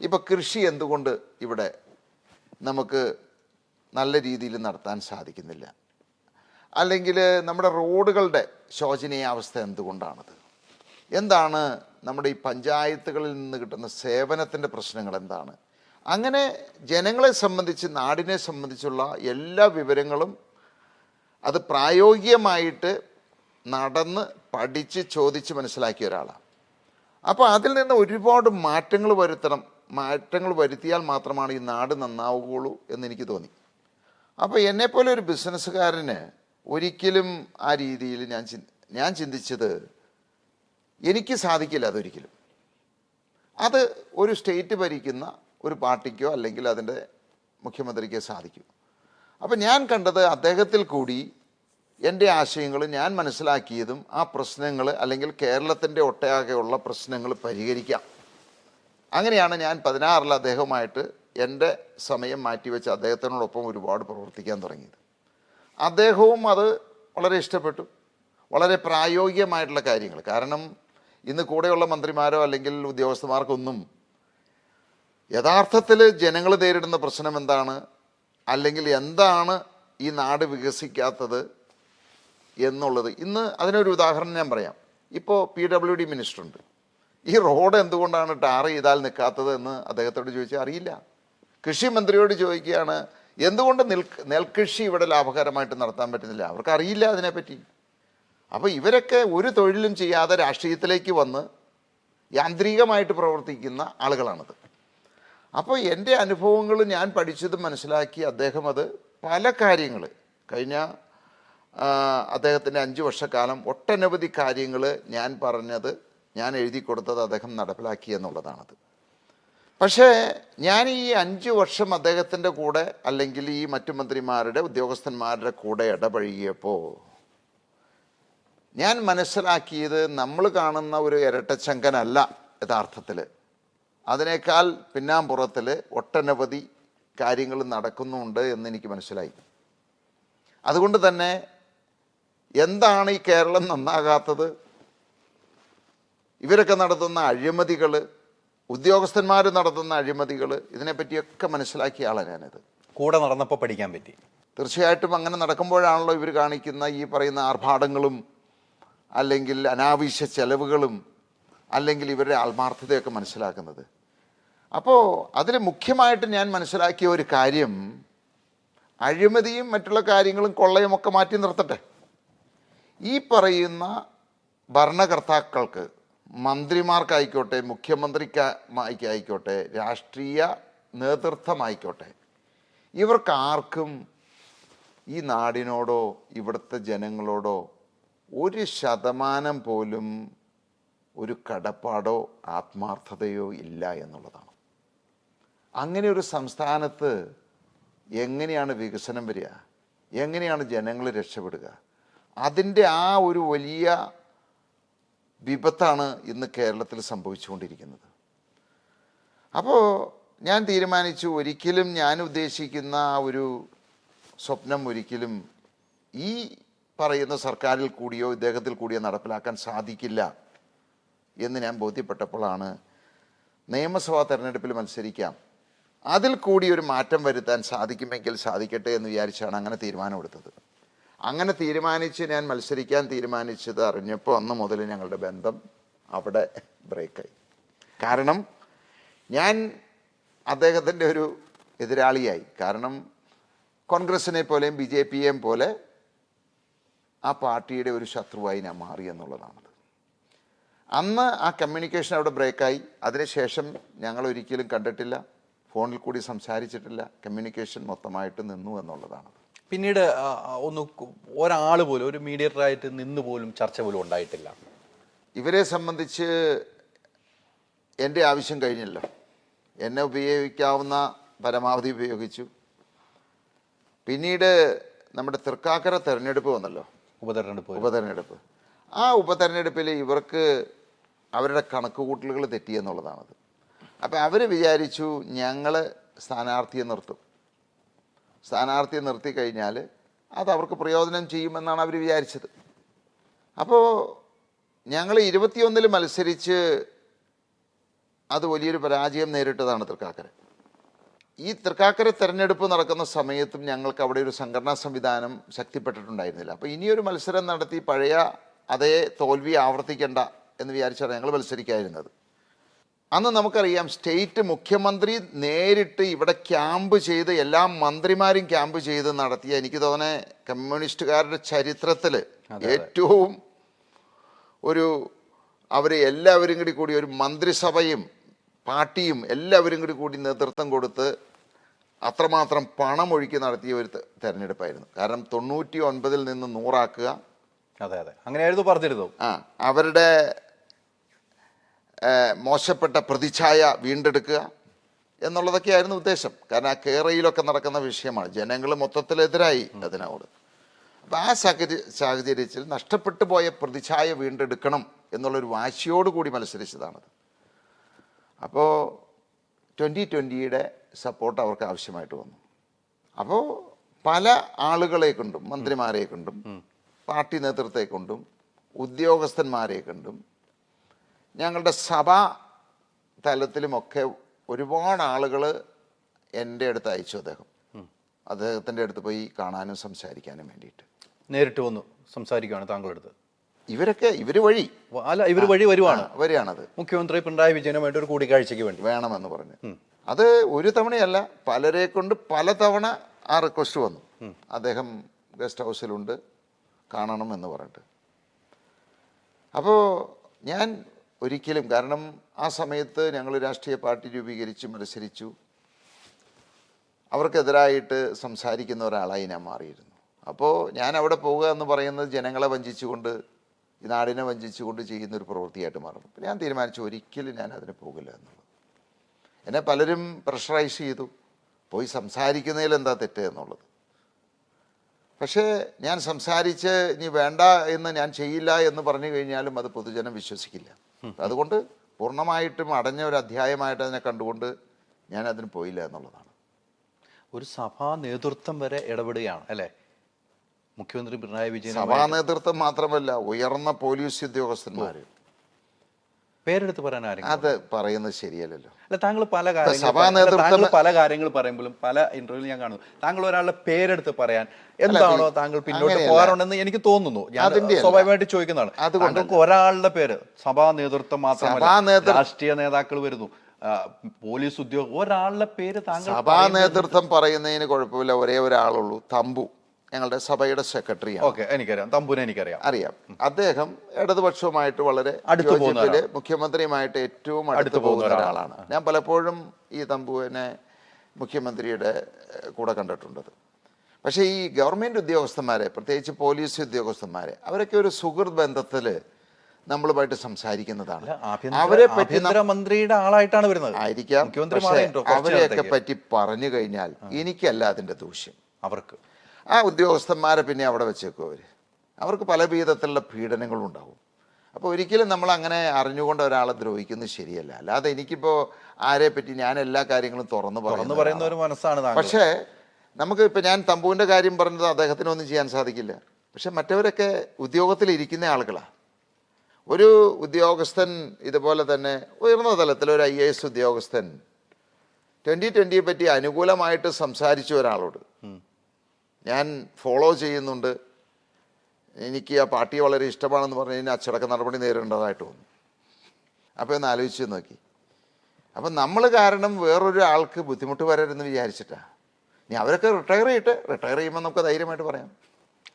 ഇപ്പോൾ കൃഷി എന്തുകൊണ്ട് ഇവിടെ നമുക്ക് നല്ല രീതിയിൽ നടത്താൻ സാധിക്കുന്നില്ല, അല്ലെങ്കിൽ നമ്മുടെ റോഡുകളുടെ ശോചനീയാവസ്ഥ എന്തുകൊണ്ടാണത്, എന്താണ് നമ്മുടെ ഈ പഞ്ചായത്തുകളിൽ നിന്ന് കിട്ടുന്ന സേവനത്തിൻ്റെ പ്രശ്നങ്ങൾ എന്താണ്, അങ്ങനെ ജനങ്ങളെ സംബന്ധിച്ച് നാടിനെ സംബന്ധിച്ചുള്ള എല്ലാ വിവരങ്ങളും അത് പ്രായോഗികമായിട്ട് നടന്ന് പഠിച്ച് ചോദിച്ച് മനസ്സിലാക്കിയ ഒരാളാണ്. അപ്പോൾ അതിൽ നിന്ന് ഒരുപാട് മാറ്റങ്ങൾ വരുത്തിയാൽ മാത്രമാണ് ഈ നാട് നന്നാവുകയുള്ളൂ എന്നെനിക്ക് തോന്നി. അപ്പോൾ എന്നെപ്പോലെ ഒരു ബിസിനസ്സുകാരന് ഒരിക്കലും ആ രീതിയിൽ ഞാൻ ചിന്തിച്ചത് എനിക്ക് സാധിക്കില്ല. അതൊരിക്കലും അത് ഒരു സ്റ്റേറ്റ് ഭരിക്കുന്ന ഒരു പാർട്ടിക്കോ അല്ലെങ്കിൽ അതിൻ്റെ മുഖ്യമന്ത്രിക്കോ സാധിക്കും. അപ്പം ഞാൻ കണ്ടത് അദ്ദേഹത്തിൽ കൂടി എൻ്റെ ആശയങ്ങളും ഞാൻ മനസ്സിലാക്കിയതും ആ പ്രശ്നങ്ങൾ അല്ലെങ്കിൽ കേരളത്തിൻ്റെ ഒട്ടയാകെയുള്ള പ്രശ്നങ്ങൾ പരിഹരിക്കാം. അങ്ങനെയാണ് ഞാൻ 16 അദ്ദേഹവുമായിട്ട് എൻ്റെ സമയം മാറ്റിവെച്ച് അദ്ദേഹത്തിനോടൊപ്പം ഒരുപാട് പ്രവർത്തിക്കാൻ തുടങ്ങിയത്. അദ്ദേഹവും അത് വളരെ ഇഷ്ടപ്പെട്ടു. വളരെ പ്രായോഗികമായിട്ടുള്ള കാര്യങ്ങൾ, കാരണം ഇന്ന് കൂടെയുള്ള മന്ത്രിമാരോ അല്ലെങ്കിൽ ഉദ്യോഗസ്ഥന്മാർക്കൊന്നും യഥാർത്ഥത്തിൽ ജനങ്ങൾ നേരിടുന്ന പ്രശ്നം എന്താണ്, അല്ലെങ്കിൽ എന്താണ് ഈ നാട് വികസിക്കാത്തത് എന്നുള്ളത്. ഇന്ന് അതിനൊരു ഉദാഹരണം ഞാൻ പറയാം. ഇപ്പോൾ PWD മിനിസ്റ്ററുണ്ട്. ഈ റോഡ് എന്തുകൊണ്ടാണ് ടാർ ചെയ്താൽ നിൽക്കാത്തത് എന്ന് അദ്ദേഹത്തോട് ചോദിച്ചാൽ അറിയില്ല. കൃഷി മന്ത്രിയോട് ചോദിക്കുകയാണ്, എന്തുകൊണ്ട് നെൽകൃഷി ഇവിടെ ലാഭകരമായിട്ട് നടത്താൻ പറ്റുന്നില്ല, അവർക്ക് അറിയില്ല അതിനെപ്പറ്റി. അപ്പോൾ ഇവരൊക്കെ ഒരു തൊഴിലും ചെയ്യാതെ രാഷ്ട്രീയത്തിലേക്ക് വന്ന് യാന്ത്രികമായിട്ട് പ്രവർത്തിക്കുന്ന ആളുകളാണത്. അപ്പോൾ എൻ്റെ അനുഭവങ്ങൾ ഞാൻ പഠിച്ചതും മനസ്സിലാക്കി അദ്ദേഹം അത് പല കാര്യങ്ങൾ കഴിഞ്ഞ അദ്ദേഹത്തിൻ്റെ 5 വർഷക്കാലം ഒട്ടനവധി കാര്യങ്ങൾ ഞാൻ പറഞ്ഞത്, ഞാൻ എഴുതി കൊടുത്തത് അദ്ദേഹം നടപ്പിലാക്കി എന്നുള്ളതാണത്. പക്ഷേ ഞാൻ ഈ 5 വർഷം അദ്ദേഹത്തിൻ്റെ കൂടെ അല്ലെങ്കിൽ ഈ മറ്റു മന്ത്രിമാരുടെ ഉദ്യോഗസ്ഥന്മാരുടെ കൂടെ ഇടപഴകിയപ്പോൾ ഞാൻ മനസ്സിലാക്കിയത് നമ്മൾ കാണുന്ന ഒരു ഇരട്ടച്ചങ്കനല്ല യഥാർത്ഥത്തിൽ. അതിനേക്കാൾ പിന്നാമ്പുറത്തിൽ ഒട്ടനവധി കാര്യങ്ങൾ നടക്കുന്നുണ്ട് എന്നെനിക്ക് മനസ്സിലായി. അതുകൊണ്ട് തന്നെ എന്താണ് ഈ കേരളം നന്നാകാത്തത്, ഇവരൊക്കെ നടത്തുന്ന അഴിമതികൾ, ഉദ്യോഗസ്ഥന്മാർ നടത്തുന്ന അഴിമതികൾ, ഇതിനെപ്പറ്റിയൊക്കെ മനസ്സിലാക്കിയ ആളാണ് ഞാനത്. കൂടെ നടന്നപ്പോൾ പഠിക്കാൻ പറ്റി. തീർച്ചയായിട്ടും അങ്ങനെ നടക്കുമ്പോഴാണല്ലോ ഇവർ കാണിക്കുന്ന ഈ പറയുന്ന ആർഭാടങ്ങളും അല്ലെങ്കിൽ അനാവശ്യ ചെലവുകളും അല്ലെങ്കിൽ ഇവരുടെ ആത്മാർത്ഥതയൊക്കെ മനസ്സിലാക്കുന്നത്. അപ്പോൾ അതിൽ മുഖ്യമായിട്ട് ഞാൻ മനസ്സിലാക്കിയ ഒരു കാര്യം, അഴിമതിയും മറ്റുള്ള കാര്യങ്ങളും കൊള്ളയും ഒക്കെ മാറ്റി നിർത്തട്ടെ. ഈ പറയുന്ന ഭരണകർത്താക്കൾക്ക്, മന്ത്രിമാർക്കായിക്കോട്ടെ, മുഖ്യമന്ത്രിക്കായിക്കോട്ടെ, രാഷ്ട്രീയ നേതൃത്വമായിക്കോട്ടെ, ഇവർക്ക് ആർക്കും ഈ നാടിനോടോ ഇവിടുത്തെ ജനങ്ങളോടോ 1% പോലും ഒരു കടപ്പാടോ ആത്മാർത്ഥതയോ ഇല്ല എന്നുള്ളതാണ്. അങ്ങനെ ഒരു സംസ്ഥാനത്ത് എങ്ങനെയാണ് വികസനം വരിക? എങ്ങനെയാണ് ജനങ്ങൾ രക്ഷപ്പെടുക? അതിൻ്റെ ആ ഒരു വലിയ വിപത്താണ് ഇന്ന് കേരളത്തിൽ സംഭവിച്ചുകൊണ്ടിരിക്കുന്നത്. അപ്പോൾ ഞാൻ തീരുമാനിച്ചു, ഒരിക്കലും ഞാൻ ഉദ്ദേശിക്കുന്ന ആ ഒരു സ്വപ്നം ഒരിക്കലും ഈ പറയുന്ന സർക്കാരിൽ കൂടിയോ ഇദ്ദേഹത്തിൽ കൂടിയോ നടപ്പിലാക്കാൻ സാധിക്കില്ല എന്ന് ഞാൻ ബോധ്യപ്പെട്ടപ്പോഴാണ് നിയമസഭാ തെരഞ്ഞെടുപ്പിൽ മത്സരിക്കാം, അതിൽ കൂടി ഒരു മാറ്റം വരുത്താൻ സാധിക്കുമെങ്കിൽ സാധിക്കട്ടെ എന്ന് വിചാരിച്ചാണ് അങ്ങനെ തീരുമാനമെടുത്തത്. അങ്ങനെ തീരുമാനിച്ച് ഞാൻ മത്സരിക്കാൻ തീരുമാനിച്ചത് അറിഞ്ഞപ്പോൾ അന്ന് മുതൽ ഞങ്ങളുടെ ബന്ധം അവിടെ ബ്രേക്കായി. കാരണം ഞാൻ അദ്ദേഹത്തിൻ്റെ ഒരു എതിരാളിയായി. കാരണം കോൺഗ്രസിനെ പോലെയും BJP-യെയും പോലെ ആ പാർട്ടിയുടെ ഒരു ശത്രുവായി ഞാൻ മാറി എന്നുള്ളതാണത്. അന്ന് ആ കമ്മ്യൂണിക്കേഷൻ അവിടെ ബ്രേക്കായി. അതിനുശേഷം ഞങ്ങൾ ഒരിക്കലും കണ്ടിട്ടില്ല, ഫോണിൽ കൂടി സംസാരിച്ചിട്ടില്ല, കമ്മ്യൂണിക്കേഷൻ മൊത്തമായിട്ട് നിന്നു എന്നുള്ളതാണ്. പിന്നീട് ഒരാൾ പോലും ഒരു മീഡിയേറ്ററായിട്ട് നിന്ന് പോലും ചർച്ച പോലും ഉണ്ടായിട്ടില്ല. ഇവരെ സംബന്ധിച്ച് എൻ്റെ ആവശ്യം കഴിഞ്ഞല്ലോ. എന്നെ ഉപയോഗിക്കാവുന്ന പരമാവധി ഉപയോഗിച്ചു. പിന്നീട് നമ്മുടെ തൃക്കാക്കര തെരഞ്ഞെടുപ്പ് വന്നല്ലോ, ഉപതെരഞ്ഞെടുപ്പ്. ആ ഉപതെരഞ്ഞെടുപ്പിൽ ഇവർക്ക് അവരുടെ കണക്കുകൂട്ടലുകൾ തെറ്റിയെന്നുള്ളതാണത്. അപ്പം അവർ വിചാരിച്ചു ഞങ്ങൾ സ്ഥാനാർത്ഥിയെ നിർത്തും, സ്ഥാനാർത്ഥിയെ നിർത്തി കഴിഞ്ഞാൽ അത് അവർക്ക് പ്രയോജനം ചെയ്യുമെന്നാണ് അവർ വിചാരിച്ചത്. അപ്പോൾ ഞങ്ങൾ 21 മത്സരിച്ച് അത് വലിയൊരു പരാജയം നേരിട്ടതാണ് തൃക്കാക്കര. ഈ തൃക്കാക്കര തെരഞ്ഞെടുപ്പ് നടക്കുന്ന സമയത്തും ഞങ്ങൾക്ക് അവിടെ ഒരു സംഘടനാ സംവിധാനം ശക്തിപ്പെട്ടിട്ടുണ്ടായിരുന്നില്ല. അപ്പോൾ ഇനിയൊരു മത്സരം നടത്തി പഴയ അതേ തോൽവി ആവർത്തിക്കേണ്ട എന്ന് വിചാരിച്ചാണ് ഞങ്ങൾ മത്സരിക്കാതിരുന്നത്. അന്ന് നമുക്കറിയാം, സ്റ്റേറ്റ് മുഖ്യമന്ത്രി നേരിട്ട് ഇവിടെ ക്യാമ്പ് ചെയ്ത് എല്ലാ മന്ത്രിമാരും ക്യാമ്പ് ചെയ്ത് നടത്തിയ, എനിക്ക് തോന്നുന്നത് കമ്മ്യൂണിസ്റ്റുകാരുടെ ചരിത്രത്തിൽ ഏറ്റവും അവരെ എല്ലാവരും കൂടി ഒരു മന്ത്രിസഭയും പാർട്ടിയും എല്ലാവരും കൂടി നേതൃത്വം കൊടുത്ത് അത്രമാത്രം പണം ഒഴുക്കി നടത്തിയ ഒരു തെരഞ്ഞെടുപ്പായിരുന്നു. കാരണം 99 നിന്ന് 100 ആക്കുക. അതെ അതെ, അങ്ങനെയായിരുന്നു പറഞ്ഞിരുന്നു. അവരുടെ മോശപ്പെട്ട പ്രതിച്ഛായ വീണ്ടെടുക്കുക എന്നുള്ളതൊക്കെയായിരുന്നു ഉദ്ദേശം. കാരണം ആ കേരളയിലൊക്കെ നടക്കുന്ന വിഷയമാണ്, ജനങ്ങൾ മൊത്തത്തിലെതിരായി അതിനോട്. അപ്പം ആ സാഹചര്യത്തിൽ നഷ്ടപ്പെട്ടു പോയ പ്രതിച്ഛായ വീണ്ടെടുക്കണം എന്നുള്ളൊരു വാശിയോടുകൂടി മത്സരിച്ചതാണത്. അപ്പോൾ 2020 സപ്പോർട്ട് അവർക്ക് ആവശ്യമായിട്ട് വന്നു. അപ്പോൾ പല ആളുകളെ കൊണ്ടും, മന്ത്രിമാരെ കൊണ്ടും, പാർട്ടി നേതൃത്വത്തെ കൊണ്ടും, ഉദ്യോഗസ്ഥന്മാരെ കൊണ്ടും, ഞങ്ങളുടെ സഭാ തലത്തിലുമൊക്കെ ഒരുപാട് ആളുകൾ എൻ്റെ അടുത്ത് അയച്ചു. അദ്ദേഹത്തിൻ്റെ അടുത്ത് പോയി കാണാനും സംസാരിക്കാനും വേണ്ടിയിട്ട് നേരിട്ട് വന്നു സംസാരിക്കുകയാണ് താങ്കളുടെ അടുത്ത്. ഇവർ വഴി വരികയാണത്. മുഖ്യമന്ത്രി പിണറായി വിജയനുമായിട്ട് ഒരു കൂടിക്കാഴ്ചയ്ക്ക് വേണ്ടി വേണമെന്ന് പറഞ്ഞ്. അത് ഒരു തവണയല്ല, പലരെ കൊണ്ട് പലതവണ ആ റിക്വസ്റ്റ് വന്നു. അദ്ദേഹം ഗസ്റ്റ് ഹൗസിലുണ്ട്, കാണണം എന്ന് പറഞ്ഞിട്ട്. അപ്പോൾ ഞാൻ ഒരിക്കലും, കാരണം ആ സമയത്ത് ഞങ്ങൾ രാഷ്ട്രീയ പാർട്ടി രൂപീകരിച്ച് മത്സരിച്ചു, അവർക്കെതിരായിട്ട് സംസാരിക്കുന്ന ഒരാളായി ഞാൻ മാറിയിരുന്നു. അപ്പോൾ ഞാൻ അവിടെ പോവുക എന്ന് പറയുന്നത് ജനങ്ങളെ വഞ്ചിച്ചുകൊണ്ട്, ഈ നാടിനെ വഞ്ചിച്ചുകൊണ്ട് ചെയ്യുന്നൊരു പ്രവൃത്തിയായിട്ട് മാറും. അപ്പോൾ ഞാൻ തീരുമാനിച്ചു ഒരിക്കലും ഞാൻ അതിന് പോകില്ല എന്നുള്ളത്. എന്നെ പലരും പ്രഷറൈസ് ചെയ്തു, പോയി സംസാരിക്കുന്നതിൽ എന്താ തെറ്റ് എന്നുള്ളത്. പക്ഷേ ഞാൻ സംസാരിച്ച് ഇനി വേണ്ട എന്ന്, ഞാൻ ചെയ്യില്ല എന്ന് പറഞ്ഞു കഴിഞ്ഞാലും അത് പൊതുജനം വിശ്വസിക്കില്ല. അതുകൊണ്ട് പൂർണ്ണമായിട്ടും അടഞ്ഞ ഒരു അധ്യായമായിട്ട് അതിനെ കണ്ടുകൊണ്ട് ഞാൻ അതിന് പോയില്ല എന്നുള്ളതാണ്. ഒരു സഭാ നേതൃത്വം വരെ ഇടപെടുകയാണ് അല്ലേ മുഖ്യമന്ത്രി പിണറായി വിജയൻ? സഭാ നേതൃത്വം മാത്രമല്ല, ഉയർന്ന പോലീസ് ഉദ്യോഗസ്ഥന്മാർ. പേരെടുത്ത് പറയാൻ ആരും അത് പറയുന്നത് ശരിയല്ലല്ലോ. അല്ല, താങ്കൾ പല കാര്യങ്ങൾ പറയുമ്പോഴും പല ഇന്റർവ്യൂവിൽ ഞാൻ കാണുന്നു, താങ്കൾ ഒരാളുടെ പേരെടുത്ത് പറയാൻ എന്താണോ താങ്കൾ പിന്നോട്ട് പോകാറുണ്ടെന്ന് എനിക്ക് തോന്നുന്നു. ഞാൻ സ്വാഭാവികമായിട്ട് ചോദിക്കുന്നതാണ്. താങ്കൾക്ക് ഒരാളുടെ പേര്, സഭാ നേതൃത്വം മാത്രമല്ല, രാഷ്ട്രീയ നേതാക്കൾ വരുന്നു, പോലീസ് ഉദ്യോഗം, ഒരാളുടെ പേര് താങ്കൾ. സഭാ നേതൃത്വം പറയുന്നതിന് കുഴപ്പമില്ല, ഒരേ ഒരാളുള്ളൂ, തമ്പു, ഞങ്ങളുടെ സഭയുടെ സെക്രട്ടറിയാണ്. എനിക്കറിയാം, തമ്പുനെ എനിക്കറിയാം, അറിയാം. അദ്ദേഹം ഇടതുപക്ഷവുമായിട്ട് വളരെ മുഖ്യമന്ത്രിയുമായിട്ട് ഏറ്റവും അടുത്ത് പോകുന്ന ഒരാളാണ്. ഞാൻ പലപ്പോഴും ഈ തമ്പുവിനെ മുഖ്യമന്ത്രിയുടെ കൂടെ കണ്ടിട്ടുണ്ടത്. പക്ഷേ ഈ ഗവൺമെൻറ് ഉദ്യോഗസ്ഥന്മാരെ, പ്രത്യേകിച്ച് പോലീസ് ഉദ്യോഗസ്ഥന്മാരെ, അവരൊക്കെ ഒരു സുഹൃത്ത് ബന്ധത്തിൽ നമ്മളുമായിട്ട് സംസാരിക്കുന്നതാണ്. അവരെ പറ്റി മന്ത്രിയുടെ ആളായിട്ടാണ് വരുന്നത് ആയിരിക്കാം. പക്ഷേ അവരെയൊക്കെ പറ്റി പറഞ്ഞു കഴിഞ്ഞാൽ എനിക്കല്ല അതിൻ്റെ ദൂഷ്യം, അവർക്ക്. ആ ഉദ്യോഗസ്ഥന്മാരെ പിന്നെ അവിടെ വെച്ചേക്കും. അവർക്ക് പല വിധത്തിലുള്ള പീഡനങ്ങളുണ്ടാവും. അപ്പോൾ ഒരിക്കലും നമ്മൾ അങ്ങനെ അറിഞ്ഞുകൊണ്ട് ഒരാളെ ദ്രോഹിക്കുന്നത് ശരിയല്ല. അല്ലാതെ എനിക്കിപ്പോൾ ആരെ പറ്റി ഞാൻ എല്ലാ കാര്യങ്ങളും തുറന്നു പറയുന്ന ഒരു മനസ്സാണ്. പക്ഷേ നമുക്ക് ഇപ്പം ഞാൻ തമ്പുവിൻ്റെ കാര്യം പറഞ്ഞത് അദ്ദേഹത്തിനൊന്നും ചെയ്യാൻ സാധിക്കില്ല. പക്ഷെ മറ്റവരൊക്കെ ഉദ്യോഗത്തിലിരിക്കുന്ന ആളുകളാണ്. ഒരു ഉദ്യോഗസ്ഥൻ ഇതുപോലെ തന്നെ ഉയർന്ന തലത്തിൽ ഒരു IAS ഉദ്യോഗസ്ഥൻ 2020 പറ്റി അനുകൂലമായിട്ട് സംസാരിച്ച ഒരാളോട് ഞാൻ ഫോളോ ചെയ്യുന്നുണ്ട്, എനിക്ക് ആ പാർട്ടി വളരെ ഇഷ്ടമാണെന്ന് പറഞ്ഞു കഴിഞ്ഞാൽ അച്ചടക്ക നടപടി നേരിടേണ്ടതായിട്ട് വന്നു. അപ്പോൾ ഒന്ന് ആലോചിച്ച് നോക്കി. അപ്പം നമ്മൾ കാരണം വേറൊരു ആൾക്ക് ബുദ്ധിമുട്ട് വരരുതെന്ന് വിചാരിച്ചിട്ടാണ്. ഇനി അവരൊക്കെ റിട്ടയർ ചെയ്യുമ്പോൾ നമുക്ക് ധൈര്യമായിട്ട് പറയാം.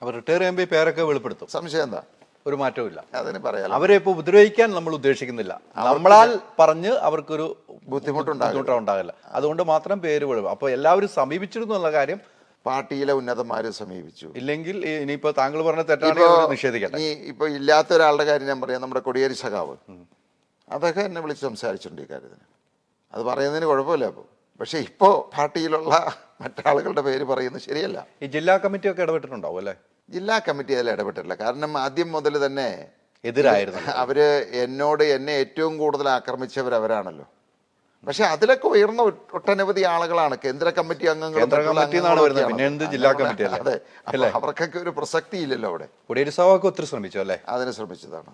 അവർ റിട്ടയർ ചെയ്യുമ്പോൾ പേരൊക്കെ വെളിപ്പെടുത്തും. സംശയം എന്താ? ഒരു മാറ്റവും ഇല്ല. അതിന് പറയാം. അവരെ ഇപ്പോൾ ഉപദ്രവിക്കാൻ നമ്മൾ ഉദ്ദേശിക്കുന്നില്ല. നമ്മളാൽ പറഞ്ഞ് അവർക്കൊരു ബുദ്ധിമുട്ടുണ്ടാകില്ല. അതുകൊണ്ട് മാത്രം പേര് വെളിപ്പെടും. അപ്പോൾ എല്ലാവരും സമീപിച്ചിരുന്നു എന്നുള്ള കാര്യം പാർട്ടിയിലെ ഉന്നതന്മാരെ സമീപിച്ചു. ഇല്ലെങ്കിൽ ഇനിയിപ്പോൾ താങ്കൾ പറഞ്ഞ തെറ്റാണ് നിഷേധിക്കട്ടെ. ഇപ്പോൾ ഇല്ലാത്ത ഒരാളുടെ കാര്യം ഞാൻ പറയാം. നമ്മുടെ കൊടിയേരി സഖാവ് അതൊക്കെ എന്നെ വിളിച്ച് സംസാരിച്ചിട്ടുണ്ട് ഈ കാര്യത്തിന്. അത് പറയുന്നതിന് കുഴപ്പമില്ല. അപ്പോൾ പക്ഷേ ഇപ്പോൾ പാർട്ടിയിലുള്ള മറ്റാളുകളുടെ പേര് പറയുന്നത് ശരിയല്ല. ഈ ജില്ലാ കമ്മിറ്റിയൊക്കെ ഇടപെട്ടിട്ടുണ്ടാവും അല്ലേ? ജില്ലാ കമ്മിറ്റി അതിൽ ഇടപെട്ടില്ല. കാരണം ആദ്യം മുതൽ തന്നെ എതിരായിരുന്നു. എന്നെ ഏറ്റവും കൂടുതൽ ആക്രമിച്ചവരവരാണല്ലോ. പക്ഷെ അതിലൊക്കെ ഉയർന്ന ഒട്ടനവധി ആളുകളാണ് കേന്ദ്ര കമ്മിറ്റി അംഗങ്ങൾ. അതെ, അവർക്കൊക്കെ ഒരു പ്രസക്തി ഇല്ലല്ലോ അവിടെ. കൊടിയേരി സഖാവൊക്കെ ഒത്തിരി ശ്രമിച്ചു അല്ലേ? അതിന് ശ്രമിച്ചതാണ്.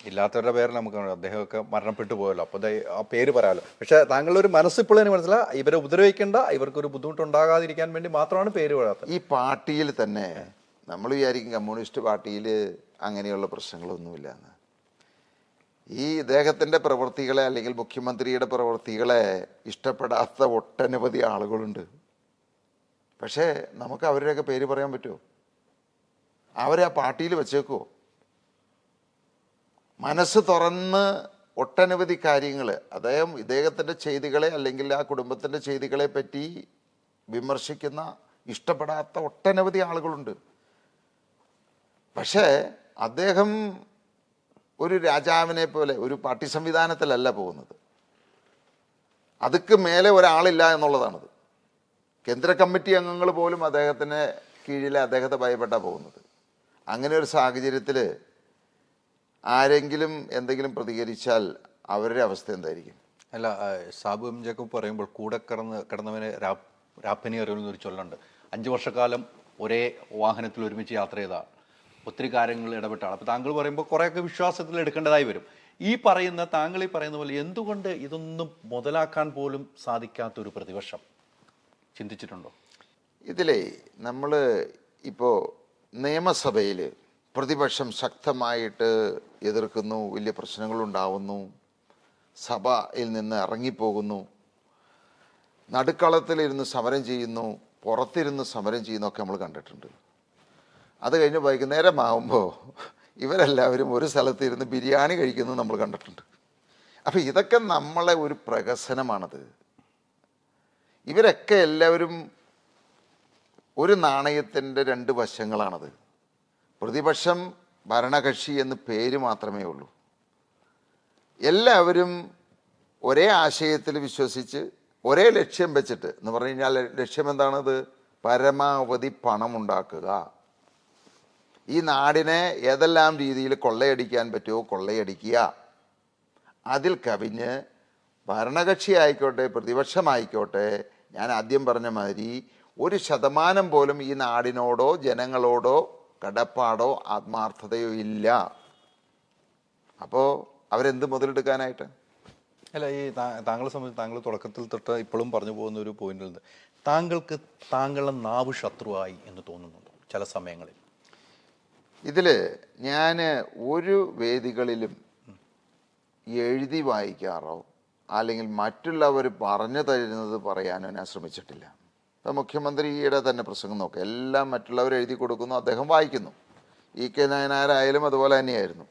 ഇല്ലാത്തവരുടെ പേര് നമുക്ക് അദ്ദേഹമൊക്കെ മരണപ്പെട്ടു പോയല്ലോ. അപ്പോൾ ആ പേര് പറയാമല്ലോ. പക്ഷേ താങ്കളുടെ ഒരു മനസ്സിപ്പോഴേ മനസ്സിലായി ഇവരെ ഉപദ്രവിക്കേണ്ട, ഇവർക്കൊരു ബുദ്ധിമുട്ടുണ്ടാകാതിരിക്കാൻ വേണ്ടി മാത്രമാണ് പേര് പറയാത്തത്. ഈ പാർട്ടിയിൽ തന്നെ നമ്മൾ വിചാരിക്കും കമ്മ്യൂണിസ്റ്റ് പാർട്ടിയിൽ അങ്ങനെയുള്ള പ്രശ്നങ്ങളൊന്നുമില്ല എന്ന്. ഈ ഇദ്ദേഹത്തിൻ്റെ പ്രവൃത്തികളെ അല്ലെങ്കിൽ മുഖ്യമന്ത്രിയുടെ പ്രവൃത്തികളെ ഇഷ്ടപ്പെടാത്ത ഒട്ടനവധി ആളുകളുണ്ട്. പക്ഷേ നമുക്ക് അവരുടെയൊക്കെ പേര് പറയാൻ പറ്റുമോ? അവരെ ആ പാർട്ടിയിൽ വെച്ചേക്കുമോ? മനസ്സ് തുറന്ന് ഒട്ടനവധി കാര്യങ്ങൾ ഇദ്ദേഹത്തിൻ്റെ ചെയ്തികളെ അല്ലെങ്കിൽ ആ കുടുംബത്തിൻ്റെ ചെയ്തികളെ പറ്റി വിമർശിക്കുന്ന, ഇഷ്ടപ്പെടാത്ത ഒട്ടനവധി ആളുകളുണ്ട്. പക്ഷേ അദ്ദേഹം ഒരു രാജാവിനെ പോലെ ഒരു പാർട്ടി സംവിധാനത്തിലല്ല പോകുന്നത്. അതുക്ക് മേലെ ഒരാളില്ല എന്നുള്ളതാണത്. കേന്ദ്ര കമ്മിറ്റി അംഗങ്ങൾ പോലും അദ്ദേഹത്തിന് കീഴിൽ അദ്ദേഹത്തെ ഭയപ്പെട്ടാണ് പോകുന്നത്. അങ്ങനെ ഒരു സാഹചര്യത്തിൽ ആരെങ്കിലും എന്തെങ്കിലും പ്രതികരിച്ചാൽ അവരുടെ അവസ്ഥ എന്തായിരിക്കും? അല്ല, സാബു എം ജേക്കബ് പറയുമ്പോൾ കൂടെ കിടന്നവന് രാപ്പനി അറിയുന്നൊരു ചൊല്ലുണ്ട്. 5 വർഷക്കാലം ഒരേ വാഹനത്തിൽ ഒരുമിച്ച് യാത്ര ചെയ്തതാണ്, ഒത്തിരി കാര്യങ്ങൾ ഇടപെട്ടാണ്. അപ്പോൾ താങ്കൾ പറയുമ്പോൾ കുറേയൊക്കെ വിശ്വാസത്തിൽ എടുക്കേണ്ടതായി വരും. താങ്കൾ ഈ പറയുന്ന പോലെ എന്തുകൊണ്ട് ഇതൊന്നും മുതലാക്കാൻ പോലും സാധിക്കാത്തൊരു പ്രതിപക്ഷം ചിന്തിച്ചിട്ടുണ്ടോ? ഇതിലേ നമ്മൾ ഇപ്പോൾ നിയമസഭയിൽ പ്രതിപക്ഷം ശക്തമായിട്ട് എതിർക്കുന്നു, വലിയ പ്രശ്നങ്ങളുണ്ടാവുന്നു, സഭയിൽ നിന്ന് ഇറങ്ങിപ്പോകുന്നു, നടുക്കളത്തിലിരുന്ന് സമരം ചെയ്യുന്നു, പുറത്തിരുന്ന് സമരം ചെയ്യുന്നൊക്കെ നമ്മൾ കണ്ടിട്ടുണ്ട്. അത് കഴിഞ്ഞ് വൈകുന്നേരമാകുമ്പോൾ ഇവരെല്ലാവരും ഒരു സ്ഥലത്തിരുന്ന് ബിരിയാണി കഴിക്കുന്നത് നമ്മൾ കണ്ടിട്ടുണ്ട്. അപ്പോൾ ഇതൊക്കെ നമ്മളെ ഒരു പ്രഹസനമാണത്. ഇവരൊക്കെ എല്ലാവരും ഒരു നാണയത്തിൻ്റെ 2 വശങ്ങളാണത്. പ്രതിപക്ഷം, ഭരണകക്ഷി എന്ന് പേര് മാത്രമേ ഉള്ളൂ. എല്ലാവരും ഒരേ ആശയത്തിൽ വിശ്വസിച്ച് ഒരേ ലക്ഷ്യം വെച്ചിട്ട് എന്ന് പറഞ്ഞു കഴിഞ്ഞാൽ ലക്ഷ്യം എന്താണത്? പരമാവധി പണം ഉണ്ടാക്കുക. ഈ നാടിനെ ഏതെല്ലാം രീതിയിൽ കൊള്ളയടിക്കാൻ പറ്റുമോ കൊള്ളയടിക്കുക. അതിൽ കവിഞ്ഞ് ഭരണകക്ഷി ആയിക്കോട്ടെ പ്രതിപക്ഷമായിക്കോട്ടെ, ഞാൻ ആദ്യം പറഞ്ഞ മാതിരി 1% പോലും ഈ നാടിനോടോ ജനങ്ങളോടോ കടപ്പാടോ ആത്മാർത്ഥതയോ ഇല്ല. അപ്പോൾ അവരെന്ത് മുതലെടുക്കാനായിട്ട്? അല്ല, ഈ താങ്കളെ സംബന്ധിച്ച് താങ്കൾ തുടക്കത്തിൽ തൊട്ട് ഇപ്പോഴും പറഞ്ഞു പോകുന്ന ഒരു പോയിന്റുണ്ട്. താങ്കളുടെ നാവ് ശത്രുവായി എന്ന് തോന്നുന്നുണ്ടോ ചില സമയങ്ങളിൽ? ഇതിൽ ഞാൻ ഒരു വേദികളിലും എഴുതി വായിക്കാറോ അല്ലെങ്കിൽ മറ്റുള്ളവർ പറഞ്ഞു തരുന്നത് പറയാനോ ഞാൻ ശ്രമിച്ചിട്ടില്ല. ഇപ്പോൾ മുഖ്യമന്ത്രിയുടെ തന്നെ പ്രസംഗം നോക്കുക, എല്ലാം മറ്റുള്ളവർ എഴുതി കൊടുക്കുന്നു, അദ്ദേഹം വായിക്കുന്നു. EK നായനാരായാലും അതുപോലെ തന്നെയായിരുന്നു.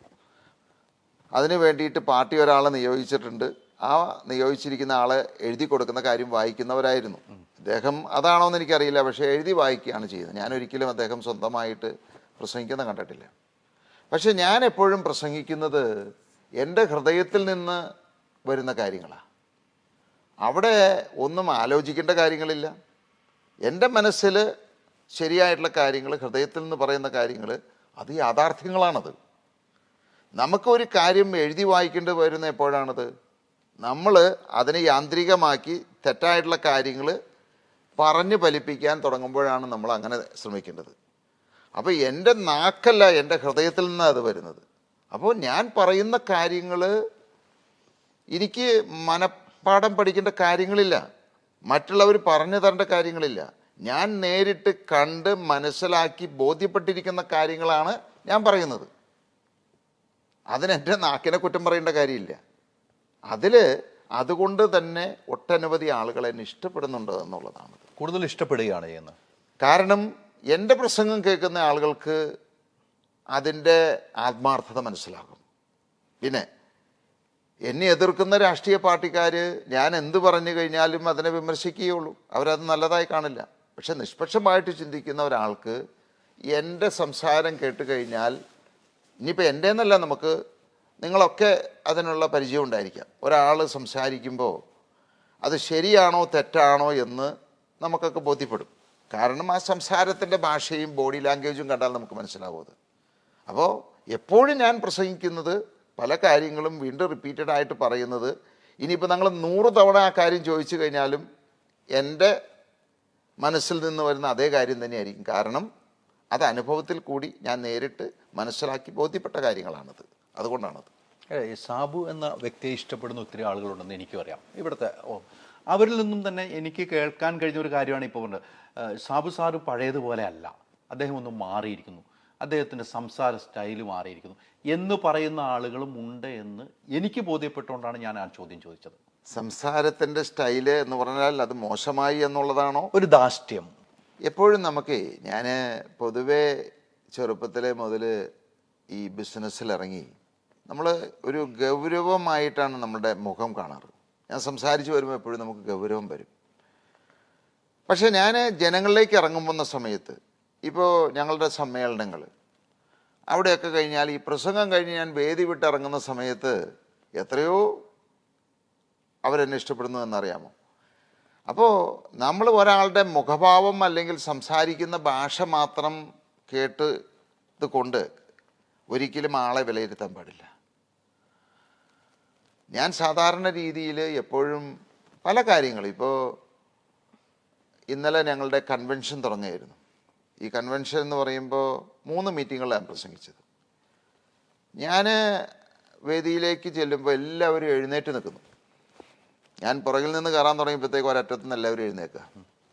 അതിന് വേണ്ടിയിട്ട് പാർട്ടി ഒരാളെ നിയോഗിച്ചിട്ടുണ്ട്, ആ നിയോഗിച്ചിരിക്കുന്ന ആളെ എഴുതി കൊടുക്കുന്ന കാര്യം വായിക്കുന്നവരായിരുന്നു. അദ്ദേഹം അതാണോ എന്ന് എനിക്കറിയില്ല, പക്ഷേ എഴുതി വായിക്കുകയാണ് ചെയ്യുന്നത്. ഞാൻ ഒരിക്കലും അദ്ദേഹം സ്വന്തമായിട്ട് പ്രസംഗിക്കുന്ന കണ്ടിട്ടില്ല. പക്ഷെ ഞാൻ എപ്പോഴും പ്രസംഗിക്കുന്നത് എൻ്റെ ഹൃദയത്തിൽ നിന്ന് വരുന്ന കാര്യങ്ങളാണ്. അവിടെ ഒന്നും ആലോചിക്കേണ്ട കാര്യങ്ങളില്ല. എൻ്റെ മനസ്സിൽ ശരിയായിട്ടുള്ള കാര്യങ്ങൾ, ഹൃദയത്തിൽ നിന്ന് പറയുന്ന കാര്യങ്ങൾ, അത് യാഥാർത്ഥ്യങ്ങളാണത്. നമുക്കൊരു കാര്യം എഴുതി വായിക്കേണ്ടി വരുന്ന എപ്പോഴാണത്? നമ്മൾ അതിനെ യാന്ത്രികമാക്കി തെറ്റായിട്ടുള്ള കാര്യങ്ങൾ പറഞ്ഞ് ഫലിപ്പിക്കാൻ തുടങ്ങുമ്പോഴാണ് നമ്മൾ അങ്ങനെ ശ്രമിക്കേണ്ടത്. അപ്പോൾ എൻ്റെ നാക്കല്ല, എൻ്റെ ഹൃദയത്തിൽ നിന്നാണ് അത് വരുന്നത്. അപ്പോൾ ഞാൻ പറയുന്ന കാര്യങ്ങൾ എനിക്ക് മനപ്പാഠം പഠിക്കേണ്ട കാര്യങ്ങളില്ല, മറ്റുള്ളവർ പറഞ്ഞു തരേണ്ട കാര്യങ്ങളില്ല. ഞാൻ നേരിട്ട് കണ്ട് മനസ്സിലാക്കി ബോധ്യപ്പെട്ടിരിക്കുന്ന കാര്യങ്ങളാണ് ഞാൻ പറയുന്നത്. അതിനെൻ്റെ നാക്കിനെ കുറ്റം പറയേണ്ട കാര്യമില്ല. അതുകൊണ്ട് തന്നെ ഒട്ടനവധി ആളുകൾ എന്നെ ഇഷ്ടപ്പെടുന്നുണ്ട് എന്നുള്ളതാണ്. കൂടുതൽ ഇഷ്ടപ്പെടുകയാണ് ചെയ്യുന്നത്. കാരണം എൻ്റെ പ്രസംഗം കേൾക്കുന്ന ആളുകൾക്ക് അതിൻ്റെ ആത്മാർത്ഥത മനസ്സിലാകും. പിന്നെ എന്നെ എതിർക്കുന്ന രാഷ്ട്രീയ പാർട്ടിക്കാർ ഞാൻ എന്ത് പറഞ്ഞു കഴിഞ്ഞാലും അതിനെ വിമർശിക്കുകയുള്ളൂ, അവരത് നല്ലതായി കാണില്ല. പക്ഷെ നിഷ്പക്ഷമായിട്ട് ചിന്തിക്കുന്ന ഒരാൾക്ക് എൻ്റെ സംസാരം കേട്ട് കഴിഞ്ഞാൽ, ഇനിയിപ്പോൾ എൻ്റെ എന്നല്ല, നമുക്ക് നിങ്ങളൊക്കെ അതിനുള്ള പരിചയം ഉണ്ടായിരിക്കാം. ഒരാൾ സംസാരിക്കുമ്പോൾ അത് ശരിയാണോ തെറ്റാണോ എന്ന് നമുക്കൊക്കെ ബോധ്യപ്പെടും. കാരണം ആ സംസാരത്തിൻ്റെ ഭാഷയും ബോഡി ലാംഗ്വേജും കണ്ടാൽ നമുക്ക് മനസ്സിലാവും അത്. അപ്പോൾ എപ്പോഴും ഞാൻ പ്രസംഗിക്കുന്നത്, പല കാര്യങ്ങളും വീണ്ടും റിപ്പീറ്റഡ് ആയിട്ട് പറയുന്നത്, ഇനിയിപ്പോൾ നിങ്ങൾ 100 തവണ ആ കാര്യം ചോദിച്ചു കഴിഞ്ഞാലും എൻ്റെ മനസ്സിൽ നിന്ന് വരുന്ന അതേ കാര്യം തന്നെയായിരിക്കും. കാരണം അത് അനുഭവത്തിൽ കൂടി ഞാൻ നേരിട്ട് മനസ്സിലാക്കി ബോധ്യപ്പെട്ട കാര്യങ്ങളാണത്. അതുകൊണ്ടാണത്. സാബു എന്ന വ്യക്തിയെ ഇഷ്ടപ്പെടുന്ന ഒത്തിരി ആളുകളുണ്ടെന്ന് എനിക്കും അറിയാം. ഇവിടുത്തെ അവരിൽ നിന്നും തന്നെ എനിക്ക് കേൾക്കാൻ കഴിഞ്ഞ ഒരു കാര്യമാണ് ഇപ്പോൾ പറഞ്ഞത്. സാബു സാറ് പഴയതുപോലെ അല്ല, അദ്ദേഹം ഒന്ന് മാറിയിരിക്കുന്നു, അദ്ദേഹത്തിൻ്റെ സംസാര സ്റ്റൈല് മാറിയിരിക്കുന്നു എന്ന് പറയുന്ന ആളുകളും ഉണ്ട് എന്ന് എനിക്ക് ബോധ്യപ്പെട്ടുകൊണ്ടാണ് ഞാൻ ആ ചോദ്യം ചോദിച്ചത്. സംസാരത്തിൻ്റെ സ്റ്റൈല് എന്ന് പറഞ്ഞാൽ അത് മോശമായി എന്നുള്ളതാണോ? ഒരു ധാർഷ്ട്യം. എപ്പോഴും നമുക്ക്, ഞാൻ പൊതുവേ ചെറുപ്പത്തിലെ മുതൽ ഈ ബിസിനസ്സിലിറങ്ങി നമ്മൾ ഒരു ഗൗരവമായിട്ടാണ് നമ്മുടെ മുഖം കാണാറ്. ഞാൻ സംസാരിച്ച് വരുമ്പോൾ എപ്പോഴും നമുക്ക് ഗൗരവം വരും. പക്ഷേ ഞാൻ ജനങ്ങളിലേക്ക് ഇറങ്ങുന്ന സമയത്ത്, ഇപ്പോൾ ഞങ്ങളുടെ സമ്മേളനങ്ങൾ അവിടെയൊക്കെ കഴിഞ്ഞാൽ, ഈ പ്രസംഗം കഴിഞ്ഞ് ഞാൻ വേദി വിട്ടിറങ്ങുന്ന സമയത്ത് എത്രയോ അവരെന്നെ ഇഷ്ടപ്പെടുന്നു എന്നറിയാമോ? അപ്പോൾ നമ്മൾ ഒരാളുടെ മുഖഭാവം അല്ലെങ്കിൽ സംസാരിക്കുന്ന ഭാഷ മാത്രം കേട്ടത് കൊണ്ട് ഒരിക്കലും ആളെ വിലയിരുത്താൻ പാടില്ല. ഞാൻ സാധാരണ രീതിയിൽ എപ്പോഴും പല കാര്യങ്ങൾ, ഇപ്പോൾ ഇന്നലെ ഞങ്ങളുടെ കൺവെൻഷൻ തുടങ്ങുകയായിരുന്നു. ഈ കൺവെൻഷൻ എന്ന് പറയുമ്പോൾ 3 മീറ്റിങ്ങുകളാണ് പ്രസംഗിച്ചത്. ഞാൻ വേദിയിലേക്ക് ചെല്ലുമ്പോൾ എല്ലാവരും എഴുന്നേറ്റ് നിൽക്കുന്നു. ഞാൻ പുറകിൽ നിന്ന് കയറാൻ തുടങ്ങിയപ്പോഴത്തേക്ക് ഒരറ്റത്തു നിന്ന് എല്ലാവരും എഴുന്നേൽക്കുക.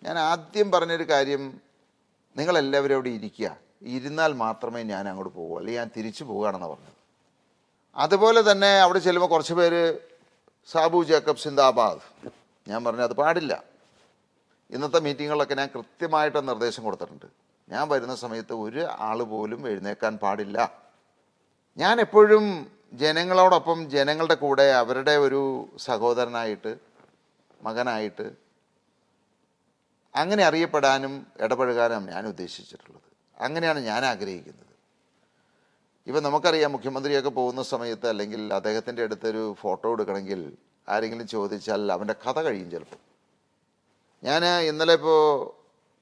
ഞാൻ ആദ്യം പറഞ്ഞൊരു കാര്യം, നിങ്ങളെല്ലാവരും അവിടെ ഇരിക്കുക, ഇരുന്നാൽ മാത്രമേ ഞാൻ അങ്ങോട്ട് പോകൂ, അല്ലെങ്കിൽ ഞാൻ തിരിച്ചു പോകുകയാണെന്ന് പറഞ്ഞത്. അതുപോലെ തന്നെ അവിടെ ചെല്ലുമ്പോൾ കുറച്ച് പേര് സാബു ജേക്കബ് സിന്ദാബാദ്, ഞാൻ പറഞ്ഞു അത് പാടില്ല. ഇന്നത്തെ മീറ്റിങ്ങുകളിലൊക്കെ ഞാൻ കൃത്യമായിട്ട് നിർദ്ദേശം കൊടുത്തിട്ടുണ്ട്. ഞാൻ വരുന്ന സമയത്ത് ഒരു ആൾ പോലും എഴുന്നേൽക്കാൻ പാടില്ല. ഞാൻ എപ്പോഴും ജനങ്ങളോടൊപ്പം, ജനങ്ങളുടെ കൂടെ, അവരുടെ ഒരു സഹോദരനായിട്ട്, മകനായിട്ട് അങ്ങനെ അറിയപ്പെടാനും ഇടപഴകാനും ഞാൻ ഉദ്ദേശിച്ചിട്ടുള്ളത്. അങ്ങനെയാണ് ഞാൻ ആഗ്രഹിക്കുന്നത്. ഇപ്പം നമുക്കറിയാം, മുഖ്യമന്ത്രിയൊക്കെ പോകുന്ന സമയത്ത് അല്ലെങ്കിൽ അദ്ദേഹത്തിൻ്റെ അടുത്തൊരു ഫോട്ടോ എടുക്കണമെങ്കിൽ ആരെങ്കിലും ചോദിച്ചാൽ അവൻ്റെ കഥ കഴിയും ചിലപ്പോൾ. ഞാൻ ഇന്നലെ ഇപ്പോൾ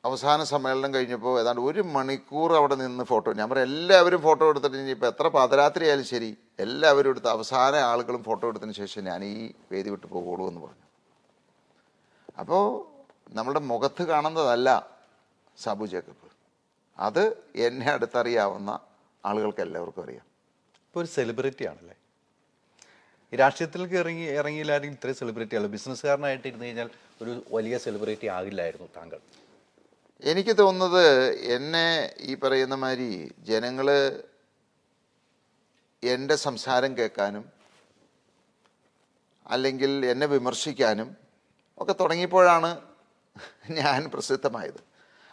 അവസാന സമ്മേളനം കഴിഞ്ഞപ്പോൾ ഏതാണ്ട് 1 മണിക്കൂർ അവിടെ നിന്ന് ഫോട്ടോ, ഞാൻ പറയാം എല്ലാവരും ഫോട്ടോ എടുത്തിട്ട്, ഇനിയിപ്പോൾ എത്ര പാതിരാത്രി ആയാലും ശരി എല്ലാവരും എടുത്ത് അവസാന ആളുകളും ഫോട്ടോ എടുത്തതിന് ശേഷം ഞാൻ ഈ വേദി വിട്ട് പോകുള്ളൂ എന്ന് പറഞ്ഞു. അപ്പോൾ നമ്മളുടെ മുഖത്ത് കാണുന്നതല്ല സാബു ജേക്കബ്, അത് എന്നെ അടുത്തറിയാവുന്ന ആളുകൾക്ക് എല്ലാവർക്കും അറിയാം. ഇപ്പോൾ ഒരു സെലിബ്രിറ്റി ആണല്ലേ, ഈ രാഷ്ട്രീയത്തിലേക്ക് ഇറങ്ങിയില്ലായിരുന്നു ഇത്രയും സെലിബ്രിറ്റി അല്ല. ബിസിനസ്സുകാരനായിട്ട് ഇരുന്ന് കഴിഞ്ഞാൽ ഒരു വലിയ സെലിബ്രിറ്റി ആകില്ലായിരുന്നു താങ്കൾ. എനിക്ക് തോന്നുന്നത്, എന്നെ ഈ പറയുന്ന മാതിരി ജനങ്ങൾ എൻ്റെ സംസാരം കേൾക്കാനും അല്ലെങ്കിൽ എന്നെ വിമർശിക്കാനും ഒക്കെ തുടങ്ങിയപ്പോഴാണ് ഞാൻ പ്രസിദ്ധമായത്.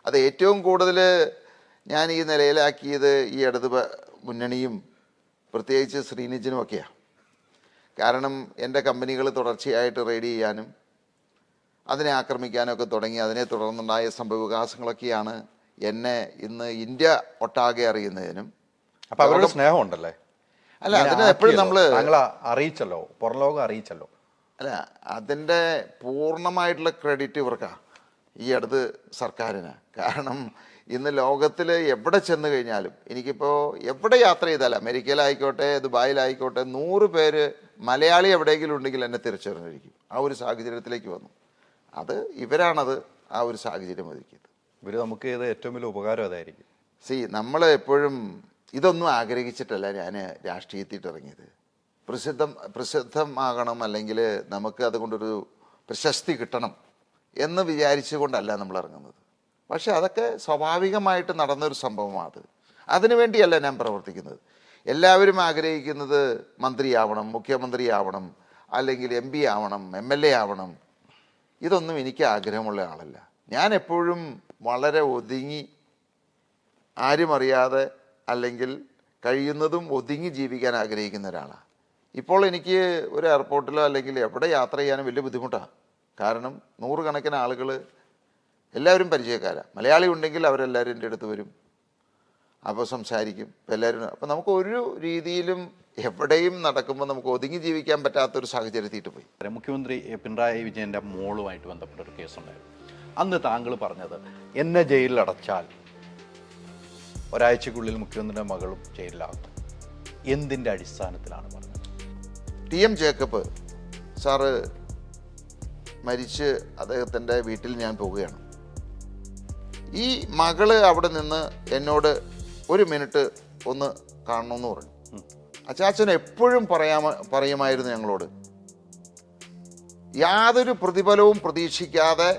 അത് ഏറ്റവും കൂടുതൽ ഞാൻ ഈ നിലയിലാക്കിയത് ഈ ഇടത് മുന്നണിയും പ്രത്യേകിച്ച് ശ്രീനിജനും ഒക്കെയാണ്. കാരണം എൻ്റെ കമ്പനികൾ തുടർച്ചയായിട്ട് റെയ്ഡ് ചെയ്യാനും അതിനെ ആക്രമിക്കാനും ഒക്കെ തുടങ്ങി. അതിനെ തുടർന്നുണ്ടായ സംഭവവികാസങ്ങളൊക്കെയാണ് എന്നെ ഇന്ന് ഇന്ത്യ ഒട്ടാകെ അറിയുന്നതിനും. അപ്പൊ അവരുടെ സ്നേഹമുണ്ടല്ലേ? അല്ല, അതിന് എപ്പോഴും നമ്മൾ താങ്കളെ അറിയിച്ചല്ലോ, പുറംലോകം അറിയിച്ചല്ലോ. അല്ല, അതിൻ്റെ പൂർണ്ണമായിട്ടുള്ള ക്രെഡിറ്റ് ഇവർക്കാ, ഈ അടുത്ത് സർക്കാരിന്. കാരണം ഇന്ന് ലോകത്തിൽ എവിടെ ചെന്ന് കഴിഞ്ഞാലും, എനിക്കിപ്പോൾ എവിടെ യാത്ര ചെയ്താലും, അമേരിക്കയിലായിക്കോട്ടെ ദുബായിലായിക്കോട്ടെ, 100 പേര് മലയാളി എവിടെയെങ്കിലും ഉണ്ടെങ്കിൽ എന്നെ തിരിച്ചറിഞ്ഞിരിക്കും. ആ ഒരു സാഹചര്യത്തിലേക്ക് വന്നു. അത് ഇവരാണത് ആ ഒരു സാഹചര്യം ഒരുക്കിയത്. ഇവർ നമുക്ക് ചെയ്ത ഏറ്റവും വലിയ ഉപകാരം അതായിരിക്കും. നമ്മൾ എപ്പോഴും ഇതൊന്നും ആഗ്രഹിച്ചിട്ടല്ല ഞാൻ രാഷ്ട്രീയത്തിട്ട് ഇറങ്ങിയത്. പ്രസിദ്ധമാകണം, അല്ലെങ്കിൽ നമുക്ക് അതുകൊണ്ടൊരു പ്രശസ്തി കിട്ടണം എന്ന് വിചാരിച്ചുകൊണ്ടല്ല നമ്മൾ ഇറങ്ങുന്നത്. പക്ഷെ അതൊക്കെ സ്വാഭാവികമായിട്ട് നടന്നൊരു സംഭവമാണ്. അതിനുവേണ്ടിയല്ല ഞാൻ പ്രവർത്തിക്കുന്നത്. എല്ലാവരും ആഗ്രഹിക്കുന്നത് മന്ത്രിയാവണം, മുഖ്യമന്ത്രിയാവണം, അല്ലെങ്കിൽ MP ആവണം, MLA ആവണം. ഇതൊന്നും എനിക്ക് ആഗ്രഹമുള്ള ആളല്ല. ഞാൻ എപ്പോഴും വളരെ ഒതുങ്ങി, ആരും അറിയാതെ, അല്ലെങ്കിൽ കഴിയുന്നതും ഒതുങ്ങി ജീവിക്കാൻ ആഗ്രഹിക്കുന്ന ഒരാളാണ്. ഇപ്പോൾ എനിക്ക് ഒരു എയർപോർട്ടിലോ അല്ലെങ്കിൽ എവിടെ യാത്ര ചെയ്യാനും വലിയ ബുദ്ധിമുട്ടാണ്. കാരണം 100 കണക്കിന് ആളുകൾ, എല്ലാവരും പരിചയക്കാരാണ്. മലയാളി ഉണ്ടെങ്കിൽ അവരെല്ലാവരും എൻ്റെ അടുത്ത് വരും, അപ്പോൾ സംസാരിക്കും. എല്ലാവരും, അപ്പോൾ നമുക്ക് ഒരു രീതിയിലും എവിടെയും നടക്കുമ്പോൾ നമുക്ക് ഒതുങ്ങി ജീവിക്കാൻ പറ്റാത്തൊരു സാഹചര്യത്തിട്ട് പോയി. മുഖ്യമന്ത്രി പിണറായി വിജയൻ്റെ മോളുമായിട്ട് ബന്ധപ്പെട്ട ഒരു കേസുണ്ടായിരുന്നു. അന്ന് താങ്കൾ പറഞ്ഞത്, എന്നെ ജയിലിൽ അടച്ചാൽ ഒരാഴ്ചക്കുള്ളിൽ മുഖ്യമന്ത്രിയുടെ മകളും ജയിലിലാകും. എന്തിൻ്റെ അടിസ്ഥാനത്തിലാണ് പറഞ്ഞത്? TM ജേക്കബ് സാറ് മരിച്ച് അദ്ദേഹത്തിൻ്റെ വീട്ടിൽ ഞാൻ പോവുകയാണ്. ഈ മകള് അവിടെ നിന്ന് എന്നോട് 1 മിനിറ്റ് ഒന്ന് കാണണമെന്ന് പറഞ്ഞു. അച്ചാച്ചൻ എപ്പോഴും പറയുമായിരുന്നു ഞങ്ങളോട്, യാതൊരു പ്രതിഫലവും പ്രതീക്ഷിക്കാതെ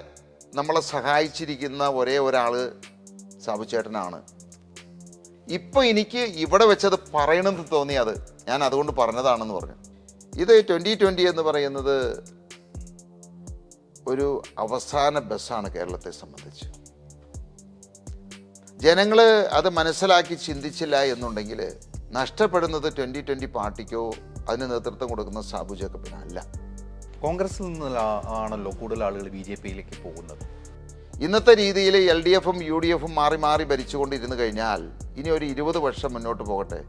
നമ്മളെ സഹായിച്ചിരിക്കുന്ന ഒരേ ഒരാൾ സാബുച്ചേട്ടനാണ്. ഇപ്പോൾ എനിക്ക് ഇവിടെ വെച്ചത് പറയണമെന്ന് തോന്നിയത് ഞാൻ അതുകൊണ്ട് പറഞ്ഞതാണെന്ന് പറഞ്ഞു. ഇത് 2020 എന്ന് പറയുന്നത് ഒരു അവസാന ബസ്സാണ് കേരളത്തെ സംബന്ധിച്ച്. ജനങ്ങൾ അത് മനസ്സിലാക്കി ചിന്തിച്ചില്ല എന്നുണ്ടെങ്കിൽ നഷ്ടപ്പെടുന്നത് 2020 പാർട്ടിക്കോ അതിന് നേതൃത്വം കൊടുക്കുന്ന സാബു ജേക്കബിനല്ല. കോൺഗ്രസിൽ നിന്നാണല്ലോ കൂടുതൽ ആളുകൾ BJPയിലേക്ക് പോകുന്നത്. ഇന്നത്തെ രീതിയിൽ LDFും UDFും മാറി മാറി ഭരിച്ചുകൊണ്ടിരുന്നു കഴിഞ്ഞാൽ ഇനി ഒരു 20 വർഷം മുന്നോട്ട് പോകട്ടെ,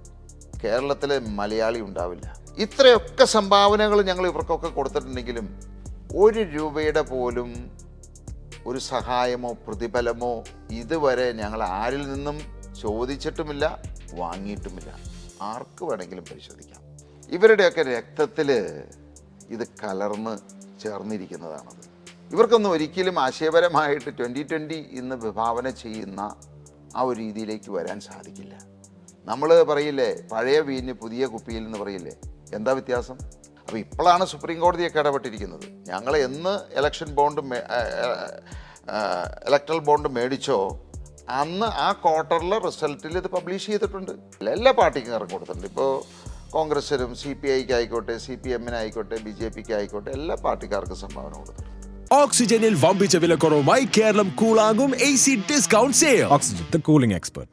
കേരളത്തിൽ മലയാളി ഉണ്ടാവില്ല. ഇത്രയൊക്കെ സംഭാവനകൾ ഞങ്ങൾ ഇവർക്കൊക്കെ കൊടുത്തിട്ടുണ്ടെങ്കിലും 1 രൂപയുടെ പോലും ഒരു സഹായമോ പ്രതിഫലമോ ഇതുവരെ ഞങ്ങൾ ആരിൽ നിന്നും ചോദിച്ചിട്ടുമില്ല, വാങ്ങിയിട്ടുമില്ല. ആർക്ക് വേണമെങ്കിലും പരിശോധിക്കാം. ഇവരുടെയൊക്കെ രക്തത്തിൽ ഇത് കലർന്ന് ചേർന്നിരിക്കുന്നതാണത്. ഇവർക്കൊന്നും ഒരിക്കലും ആശയപരമായിട്ട് 2020 ഇന്ന് വിഭാവന ചെയ്യുന്ന ആ ഒരു രീതിയിലേക്ക് വരാൻ സാധിക്കില്ല. നമ്മൾ പറയില്ലേ, പഴയ വീഞ്ഞ് പുതിയ കുപ്പിയിൽ എന്ന് പറയില്ലേ, എന്താ വ്യത്യാസം? അപ്പോൾ ഇപ്പോഴാണ് സുപ്രീം കോടതിയൊക്കെ ഇടപെട്ടിരിക്കുന്നത്. ഞങ്ങൾ എന്ന് ഇലക്ട്രൽ ബോണ്ട് മേടിച്ചോ അന്ന് ആ ക്വാർട്ടറിലെ റിസൾട്ടിൽ ഇത് പബ്ലിഷ് ചെയ്തിട്ടുണ്ട്. എല്ലാ പാർട്ടിക്കും ഇറങ്ങി കൊടുത്തിട്ടുണ്ട്. ഇപ്പോൾ കോൺഗ്രസിനും CPIക്ക് ആയിക്കോട്ടെ, CPMനായിക്കോട്ടെ, BJPക്ക് ആയിക്കോട്ടെ, എല്ലാ പാർട്ടിക്കാർക്കും സംഭാവന കൊടുത്തിട്ടുണ്ട്. ഓക്സിജനിൽ വമ്പിച്ച വിലക്കുറവുമായി കേരളം കൂളാകും AC discount sale. Oxygen, the cooling expert.